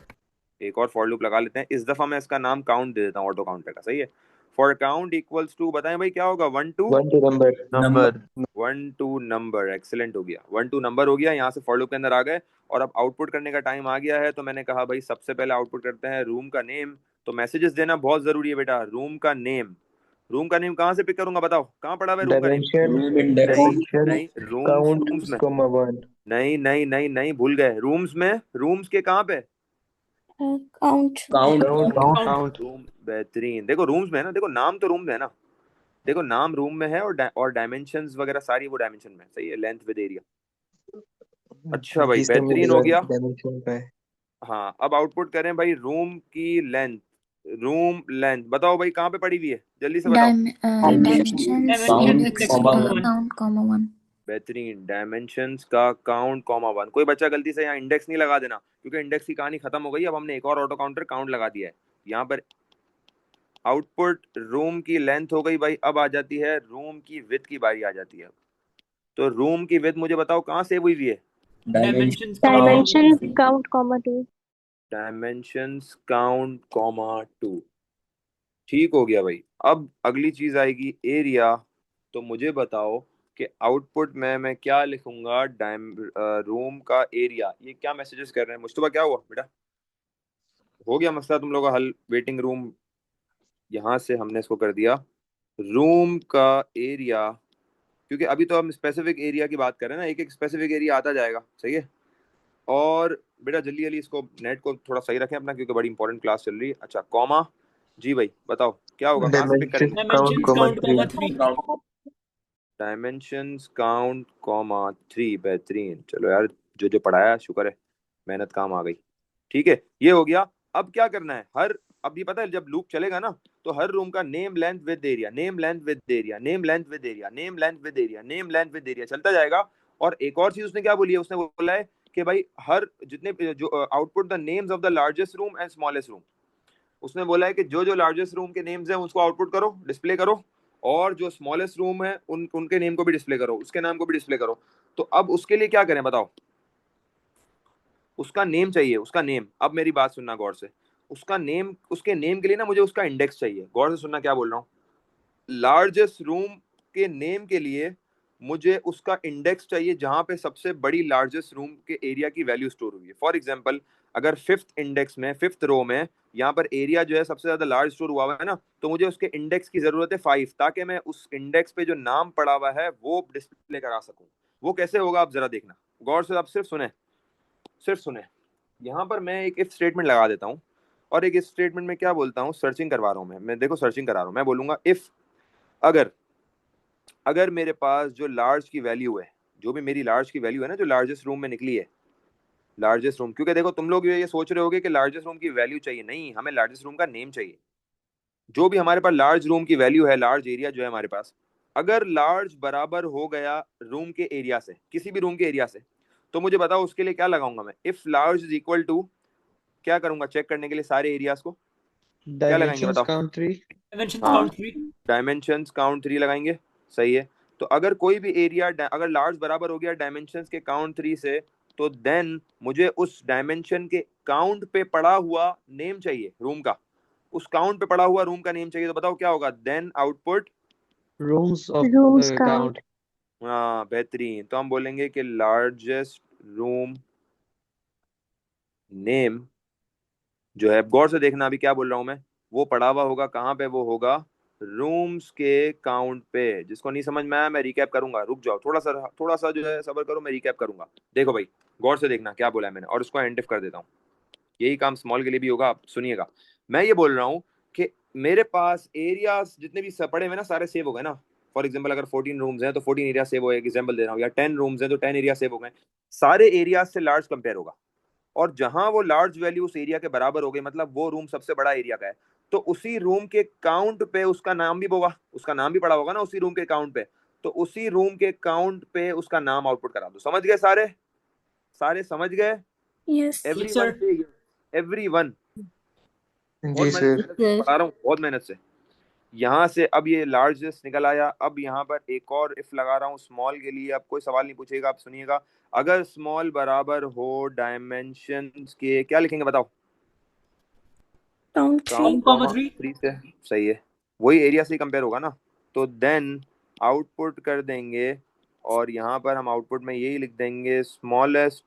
एक और फॉर लूप लगा लेते हैं। इस दफा मैं इसका नाम काउंट दे देता हूँ, ऑटो काउंटर का, सही है। फॉर काउंट इक्वल्स टू, बताएं भाई क्या होगा? 1 to one to number number 1 to number. Excellent हो गया, 1 to नंबर हो गया। यहाँ से फॉर लूप के अंदर आ गए, और अब आउटपुट करने का टाइम आ गया है। तो मैंने कहा भाई सबसे पहले आउटपुट करते हैं रूम का नेम। तो मैसेजेस देना बहुत जरूरी है बेटा। रूम का नेम, रूम का नेम कहाँ से पिक करूंगा बताओ? कहाँ पड़ा हुआ है रूम का नेम? dimension रूम इंडेक्स नहीं dimension नहीं, रूम्स, count रूम्स में comma 1 नहीं नहीं नहीं नहीं, भूल गए। रूम्स में, रूम्स के कहाँ पे? count. Count Count. रूम, बेहतरीन। देखो रूम्स में है ना, देखो नाम तो रूम में है ना, देखो नाम रूम में है, और डायमेंशंस वगैरह सारी वो डायमेंशन में, सही है, लेंथ विद एरिया। अच्छा भाई तीसरे में बेहतरीन हो गया। dimension का है हाँ, अब आउटपुट करें भाई रूम की लेंथ। रूम लेंथ बताओ भाई कहाँ पे पड़ी हुई है, जल्दी से बताओ। Dimensions Count, index comma comma one. count comma 1. बेहतरीन, डायमेंशंस का काउंट कॉमा 1। कोई बच्चा गलती से यहाँ इंडेक्स नहीं लगा देना, क्योंकि इंडेक्स की कहानी खत्म हो गई। अब हमने एक और ऑटो काउंटर काउंट लगा दिया है यहाँ पर। आउटपुट रूम की लेंथ हो गई भाई, अब आ जाती है रूम की विड्थ की बारी आ जाती है। तो रूम की विड्थ मुझे बताओ कहाँ सेव हुई है? Dimensions Dimensions count comma 2. Dimensions count comma 2, ठीक हो गया भाई। अब अगली चीज आएगी एरिया। तो मुझे बताओ कि आउटपुट में मैं क्या लिखूंगा? रूम का एरिया। ये क्या मैसेजेस कर रहे हैं मुस्तफा? क्या हुआ बेटा? हो गया मसला तुम लोगों का हल? वेटिंग रूम, यहाँ से हमने इसको कर दिया रूम का एरिया, क्योंकि अभी तो हम स्पेसिफिक एरिया की बात कर रहे हैं ना, एक एक स्पेसिफिक एरिया आता जाएगा, सही है। और बेटा जल्दी जल्दी इसको नेट को थोड़ा सही रखें अपना, क्योंकि बड़ी इंपॉर्टेंट क्लास चल रही है। अच्छा कॉमा जी भाई बताओ क्या होगा, कहाँ से पिक dimension करेंगे? count Dimensions comma count 3 comma 3. Dimensions count comma 3, बेहतरीन। चलो यार, जो जो पढ़ाया शुक्र है, मेहनत काम आ गई। ठीक है, ये हो गया अब क्या करना है, अब ये पता है जब लूप चलेगा ना तो हर रूम का name length with area, name length with area, name length with area, name length with area, name length with area चलता जाएगा। और एक और चीज उसने क्या बोली है, उसने बोला है कि भाई हर जितने जो output the names of the largest room and smallest room, उसने बोला है कि जो जो लार्जेस्ट रूम के नेम्स हैं उसको आउटपुट करो, डिस्प्ले करो, और जो स्मॉलेस्ट रूम है उनके नेम को भी डिस्प्ले करो, उसके नाम को भी डिस्प्ले करो। तो अब उसके लिए क्या करें बताओ, उसका नेम चाहिए, उसका नेम। अब मेरी बात सुनना गौर से, उसका नेम, उसके नेम के लिए ना मुझे उसका इंडेक्स चाहिए। गौर से सुनना क्या बोल रहा हूँ, लार्जेस्ट रूम के नेम के लिए मुझे उसका इंडेक्स चाहिए जहां पे सबसे बड़ी लार्जेस्ट रूम के एरिया की वैल्यू स्टोर हुई है। फॉर एग्जांपल अगर फिफ्थ इंडेक्स में, फिफ्थ रो में यहाँ पर एरिया जो है सबसे ज्यादा लार्ज स्टोर हुआ है ना, तो मुझे उसके इंडेक्स की जरूरत है 5, ताकि मैं उस इंडेक्स पे जो नाम पड़ा हुआ है वो डिस्प्ले करा सकूं। वो कैसे होगा आप जरा देखना गौर से, आप सिर्फ सुने, सिर्फ सुने। यहाँ पर मैं एक इफ स्टेटमेंट लगा देता हूँ, और एक इफ स्टेटमेंट में क्या बोलता हूँ, सर्चिंग करवा रहा हूँ मैं देखो सर्चिंग करा रहा हूँ, मैं बोलूंगा इफ अगर मेरे पास जो लार्ज की वैल्यू है, जो भी मेरी लार्ज की वैल्यू है ना, जो लार्जेस्ट रूम में निकली है, लार्जेस्ट रूम, क्योंकि देखो तुम लोग ये सोच रहे होगे कि लार्जेस्ट रूम की वैल्यू चाहिए, नहीं, हमें लार्जेस्ट रूम का नेम चाहिए। जो भी हमारे पास लार्ज रूम की वैल्यू है, लार्ज एरिया जो है हमारे पास, अगर लार्ज बराबर हो गया रूम के एरिया से, किसी भी रूम के एरिया से, तो मुझे बताओ उसके लिए क्या लगाऊंगा मैं, if large is equal to, क्या करूंगा चेक करने के लिए सारे एरियाज को, क्या लगाएंगे डायमेंशंस बताओ? काउंट 3। Dimensions हाँ, count 3. डायमेंशंस काउंट 3 लगाएंगे, सही है। तो अगर कोई भी एरिया अगर लार्ज बराबर हो गया डायमेंशंस के काउंट 3 से, तो देन मुझे उस डायमेंशन के काउंट पे पड़ा हुआ नेम चाहिए रूम का, उस काउंट पे पड़ा हुआ रूम का नेम चाहिए। तो बताओ क्या होगा, then output rooms of Rooms count. Count. हाँ बेहतरीन, तो हम बोलेंगे कि लार्जेस्ट रूम नेम जो है, गौर से देखना अभी क्या बोल रहा हूं मैं, वो पड़ा हुआ होगा कहाँ पे, वो होगा रूम्स के काउंट पे। जिसको नहीं समझ में आया मैं रिकैप करूंगा, रुक जाओ थोड़ा सा जो है सब्र करो, मैं रिकैप करूंगा। देखो भाई गौर से देखना क्या बोला है मैंने, और उसको एंटिफ कर देता हूँ, यही काम स्मॉल के लिए भी होगा, आप सुनिएगा। मैं ये बोल रहा हूँ कि मेरे पास एरियाज जितने भी पड़े हुए ना सारे सेव हो गए ना। फॉर एग्जाम्पल अगर 14 रूम्स हैं तो 14 एरिया सेव हो, एग्जाम्पल दे रहा हूँ, या 10 रूम्स हैं तो 10 एरिया सेव हो गए। सारे एरियाज से लार्ज कंपेयर होगा, और जहां वो लार्ज वैल्यू उस एरिया के बराबर हो गई, मतलब वो रूम सबसे बड़ा एरिया का है, तो उसी रूम के काउंट पे उसका नाम भी होगा, उसका नाम भी पड़ा होगा ना उसी रूम के काउंट पे, तो उसी रूम के काउंट पे उसका नाम आउटपुट करा दो। समझ गए सारे, सारे समझ गए? Yes Yes, everyone sir. से, एवरीवन, बहुत जी मेहनत सर। से पढ़ा रहा हूँ, बहुत मेहनत से। यहाँ से अब ये लार्जेस्ट निकल आया, अब यहाँ पर एक और इफ लगा रहा हूँ स्मॉल के लिए। अब कोई सवाल नहीं पूछेगा, आप सुनिएगा। अगर स्मॉल बराबर हो डायमेंशंस के, क्या लिखेंगे बताओ? काउंट 3. काउंट 3. 3 से, सही है, वही एरिया से कंपेयर होगा ना। तो देन आउटपुट कर देंगे, और यहाँ पर हम आउटपुट में यही लिख देंगे, स्मॉलेस्ट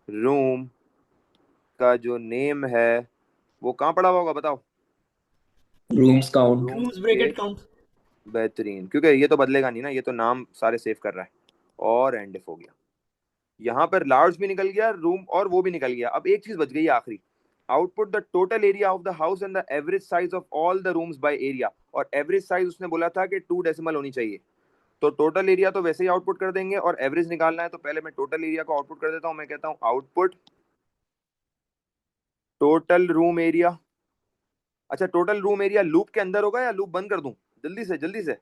रूम का जो नेम है वो कहाँ पड़ा हुआ होगा बताओ? Rooms count. रूम Rooms के, bracket count. बेहतरीन, क्योंकि ये तो बदलेगा नहीं ना, ये तो नाम सारे सेव कर रहा है, और एंड इफ हो गया। यहाँ पर लार्ज भी निकल गया रूम, और वो भी निकल गया। अब एक चीज बच गई है आखिरी, output the total area of the house and the average size of all the rooms by area. और एवरेज साइज उसने बोला था कि 2 डेसिमल होनी चाहिए, तो टोटल एरिया तो वैसे ही आउटपुट कर देंगे, और एवरेज निकालना है तो पहले मैं टोटल एरिया को आउटपुट कर देता हूँ। मैं कहता हूँ आउटपुट टोटल रूम एरिया। अच्छा, टोटल रूम एरिया लूप के अंदर होगा या लूप बंद कर दूं? जल्दी से जल्दी से,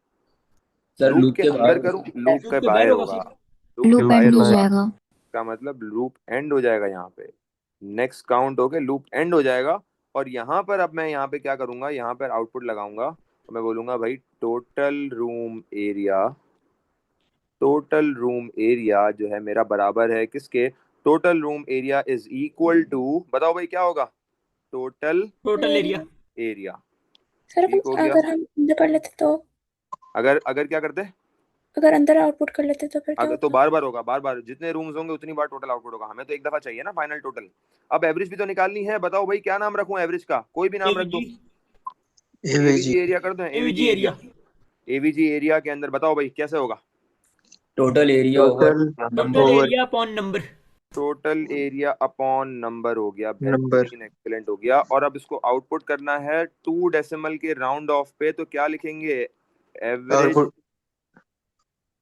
सर लूप लूप के के अंदर बाहर करूं, होगा। लूप Loop के के बाहर बाहर होगा होगा? सर. लूप के लूप बाहर एंड हो होगा जाएगा। का मतलब लूप एंड हो जाएगा यहाँ पे, नेक्स्ट काउंट हो के लूप एंड हो जाएगा। और यहाँ पर अब मैं यहाँ पे क्या करूंगा, यहाँ पर आउटपुट लगाऊंगा, तो मैं बोलूंगा भाई total room area, total room area जो है मेरा बराबर है किसके, total room area is equal to, बताओ भाई क्या होगा, total Total area. Area. Sir ठीक हो गया। अगर हम अंदर कर लेते तो, अगर अगर क्या करते, अगर अंदर आउटपुट कर लेते तो फिर क्या अगर तो होता? बार बार होगा, बार बार जितने रूम्स होंगे उतनी बार टोटल आउटपुट होगा, हमें तो एक दफा चाहिए ना फाइनल टोटल। अब एवरेज भी तो निकालनी है, बताओ भाई क्या नाम रखूं एवरेज का, कोई भी नाम रख दो। AVG. एवीजी एरिया कर दो, AVG AVG area. area. AVG area के अंदर बताओ भाई कैसे होगा, total area over total number. Total over area upon number. Total area upon number हो गया, नंबर। बेहतरीन, एक्सीलेंट हो गया। और अब इसको आउटपुट करना है 2 डेसिमल के राउंड ऑफ पे, तो क्या लिखेंगे, एवरेज आउटपुट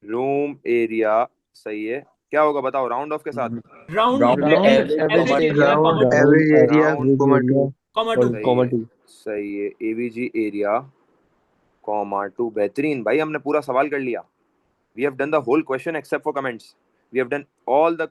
रूम एरिया, सही है। क्या होगा बताओ राउंड ऑफ के साथ, Round round round bracket average average average area comma round 2. Average area round comma 2। Comma और 2 सही कॉमा है, 2। सही है। एवीजी एरिया कॉमा 2, बेहतरीन भाई, हमने पूरा सवाल कर लिया। We have done the whole question except for comments. We have done all the,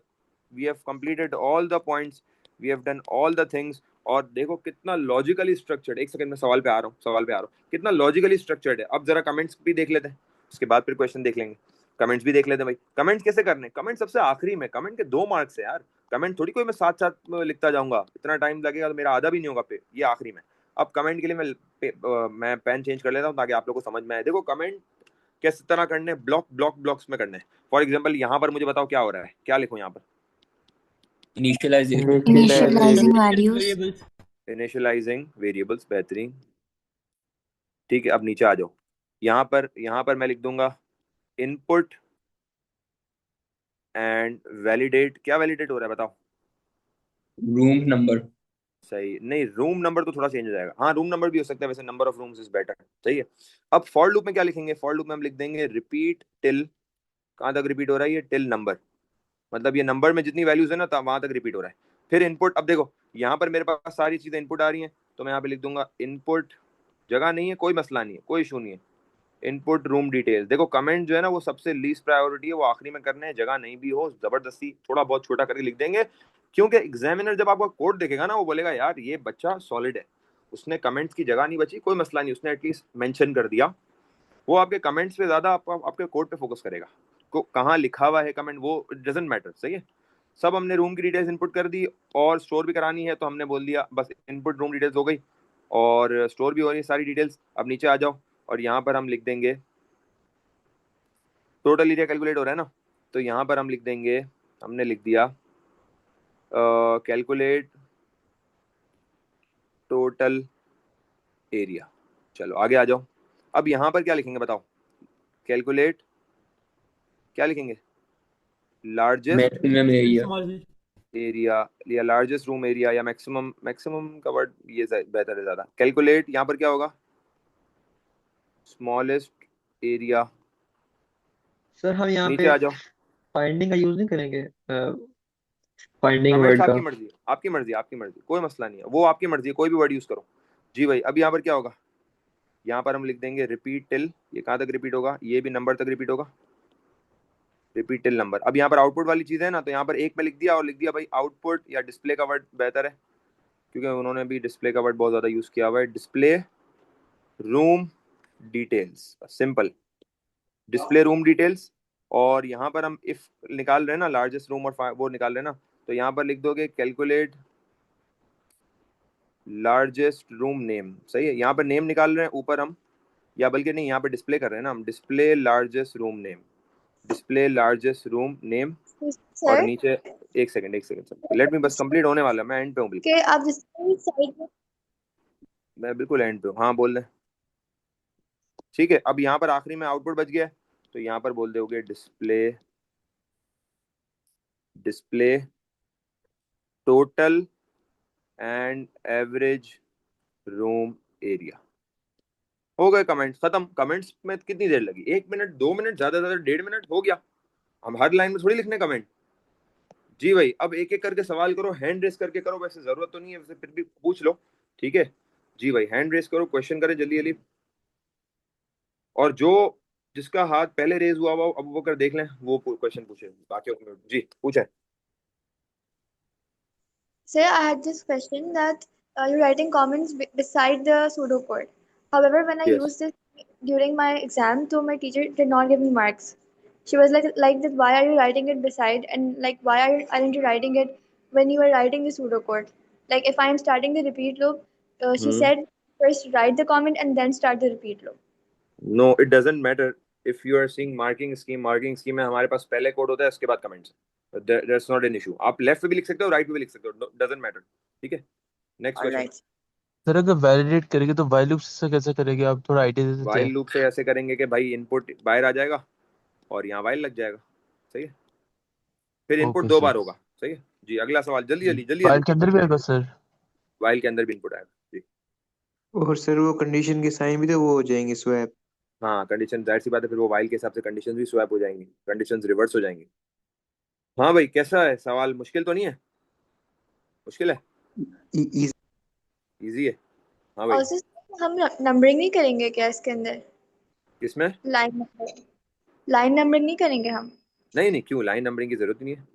we have completed all the points. We have done all the things. और देखो कितना लॉजिकली स्ट्रक्चर्ड, एक सेकंड में सवाल पे आ रहा हूँ, कितना लॉजिकली स्ट्रक्चर्ड है। अब जरा कमेंट्स भी देख लेते हैं, उसके बाद फिर क्वेश्चन देख लेंगे। कमेंट्स भी देख लेते हैं भाई। कमेंट्स कैसे करने, कमेंट सबसे आखिरी में, कमेंट के 2 मार्क्स है यार। कमेंट थोड़ी कोई मैं साथ साथ लिखता जाऊंगा, इतना टाइम लगेगा तो मेरा आधा भी नहीं होगा पे, ये आखिरी में। अब कमेंट के लिए मैं पेन चेंज कर लेता हूँ ताकि आप लोग को समझ में आए। देखो कमेंट किस तरह करने, ब्लॉक्स में करने। फॉर एग्जांपल यहाँ पर मुझे बताओ क्या हो रहा है, क्या लिखूं यहाँ पर? Initialization Initializing values. Variables. Initializing variables, बेहतरीन। ठीक है, अब नीचे आ जाओ। यहाँ पर मैं लिख दूंगा इनपुट एंड वैलिडेट। क्या वैलिडेट हो रहा है बताओ? Room number. सही नहीं, रूम नंबर तो थोड़ा चेंज हो जाएगा। हाँ रूम नंबर भी हो सकता है वैसे, number of rooms is better. सही है। अब फॉर लूप में क्या लिखेंगे? फॉर लूप में हम लिख देंगे रिपीट टिल, कहाँ तक रिपीट हो रहा है ये? टिल नंबर, मतलब ये नंबर में जितनी वैल्यूज है ना वहां तक रिपीट हो रहा है। फिर इनपुट, अब देखो यहाँ पर मेरे पास सारी चीजें इनपुट आ रही हैं, तो मैं यहाँ पे लिख दूंगा इनपुट, जगह नहीं है, कोई मसला नहीं है, कोई इशू नहीं है। Input room details. देखो कमेंट जो है ना वो सबसे लीस्ट प्रायोरिटी है, वो आखिरी में करने हैं, जगह नहीं भी हो जबरदस्ती थोड़ा बहुत छोटा करके लिख देंगे, क्योंकि एग्जामिनर जब आपका कोड देखेगा ना वो बोलेगा यार ये बच्चा सॉलिड है, उसने कमेंट्स की जगह नहीं बची, कोई मसला नहीं, उसने एटलीस्ट मेंशन कर दिया। वो आपके कमेंट्स पे ज्यादा आपके कोड पे फोकस करेगा। कहाँ लिखा हुआ है कमेंट वो डजंट मैटर। सही है। सब हमने रूम की डिटेल्स इनपुट कर दी, और स्टोर भी करानी है तो हमने बोल दिया बस इनपुट रूम डिटेल्स हो गई और स्टोर भी हो रही है सारी डिटेल्स। अब नीचे आ जाओ और यहाँ पर हम लिख देंगे टोटल एरिया कैलकुलेट हो रहा है ना, तो यहाँ पर हम लिख देंगे, हमने लिख दिया कैलकुलेट टोटल एरिया। चलो आगे आ जाओ। अब यहाँ पर क्या लिखेंगे बताओ? कैलकुलेट, क्या लिखेंगे? Largest maximum area. Small area या लार्जेस्ट रूम एरिया या मैक्सिमम का वर्ड ये बेहतर है ज़्यादा। कैलकुलेट, यहाँ पर क्या होगा? Smallest area. सर हम यहाँ नीचे पे आ जाओ। फाइंडिंग का यूज नहीं करेंगे, फाइंडिंग कमेंट्स वर्ड का। आपकी मर्जी, आपकी मर्जी, कोई मसला नहीं है, वो आपकी मर्जी है, कोई भी वर्ड यूज करो। जी भाई। अब यहाँ पर क्या होगा? यहाँ पर हम लिख देंगे रिपीट टिल, ये कहाँ तक रिपीट होगा? ये भी नंबर तक रिपीट होगा, रिपीट टिल नंबर। अब यहाँ पर आउटपुट वाली चीज़ है ना, तो यहाँ पर एक में लिख दिया और लिख दिया भाई आउटपुट, या डिस्प्ले का वर्ड बेहतर है क्योंकि उन्होंने भी डिस्प्ले का वर्ड बहुत ज़्यादा यूज़ किया हुआ है। Display room details, simple display room details. और यहाँ पर हम इफ निकाल रहे हैं ना, लार्जेस्ट रूम और वो निकाल रहे हैं ना, तो यहाँ पर लिख दोगे कैलकुलेट लार्जेस्ट रूम नेम। सही है। यहाँ पर नेम निकाल रहे हैं ऊपर हम, या बल्कि नहीं, यहाँ पर डिस्प्ले कर रहे हैं ना हम, display largest room name, display largest room name. और सर नीचे एक सेकंड लेट मी, बस कंप्लीट होने वाला है, मैं एंड पे हूँ बिल्कुल, के आप जिस साइड में मैं बिल्कुल एंड पे हूँ। हाँ बोल रहे। ठीक है। अब यहाँ पर आखिरी में आउटपुट बच गया, तो यहाँ पर बोल दोगे display total and average room area. हो गए कमेंट्स खत्म। कमेंट्स में कितनी देर लगी? 1 मिनट, 2 मिनट, ज्यादा ज्यादा 1.5 मिनट हो गया। हम हर लाइन में थोड़ी लिखने कमेंट। जी भाई। अब एक एक करके सवाल करो, हैंड रेस करके करो, वैसे जरूरत तो नहीं है, वैसे फिर भी पूछ लो। ठीक है जी भाई, हैंड रेस करो, क्वेश्चन करें जल्दी जल्दी। और जो जिसका हाथ पहले रेज हुआ हुआ अब वो कर देख लें, वो क्वेश्चन पूछे, बाकी जी पूछे। Sir, I had this question that you're writing comments beside the pseudocode. However, when I yes used this during my exam, so my teacher did not give me marks. She was like that, why are you writing it beside, and like aren't you writing it when you are writing the pseudocode? Like if I am starting the repeat loop, she said first write the comment and then start the repeat loop. No it doesn't matter if you are seeing marking scheme में हमारे पास पहले code होता है, उसके बाद comments. That's not an issue. आप left पे भी लिख सकते हो, राइट पे भी लिख सकते हो, डजंट मैटर। ठीक है। Next All question. right. Sir अगर वैलिडेट करेंगे तो व्हाइल लूप से कैसे करेंगे, आप थोड़ा आइडिया दे देते वाइल हैं? लूप से ऐसे करेंगे कि भाई इनपुट बाहर आ जाएगा और यहाँ वाइल लग जाएगा। सही है। फिर इनपुट ओके 2 सर। बार होगा। सही है जी। अगला सवाल जल्दी जल्दी जल्दी व्हाइल जल्दी। के अंदर भी आएगा सर? वाइल के अंदर भी इनपुट आएगा जी। और सर वो कंडीशन के साइन भी तो वो हो जाएंगे स्वैप। हाँ कंडीशन, जाहिर सी बात है, फिर वो वाइल के हिसाब से कंडीशन भी स्वैप हो जाएंगी, कंडीशन रिवर्स हो जाएंगी। हाँ भाई कैसा है सवाल? मुश्किल तो नहीं है? मुश्किल है? इजी है। हाँ भाई, Also, हम नंबरिंग नहीं करेंगे क्या इसके अंदर? किसमें? लाइन नंबरिंग नहीं करेंगे हम? नहीं नहीं, क्यों, लाइन नंबरिंग की जरूरत नहीं है।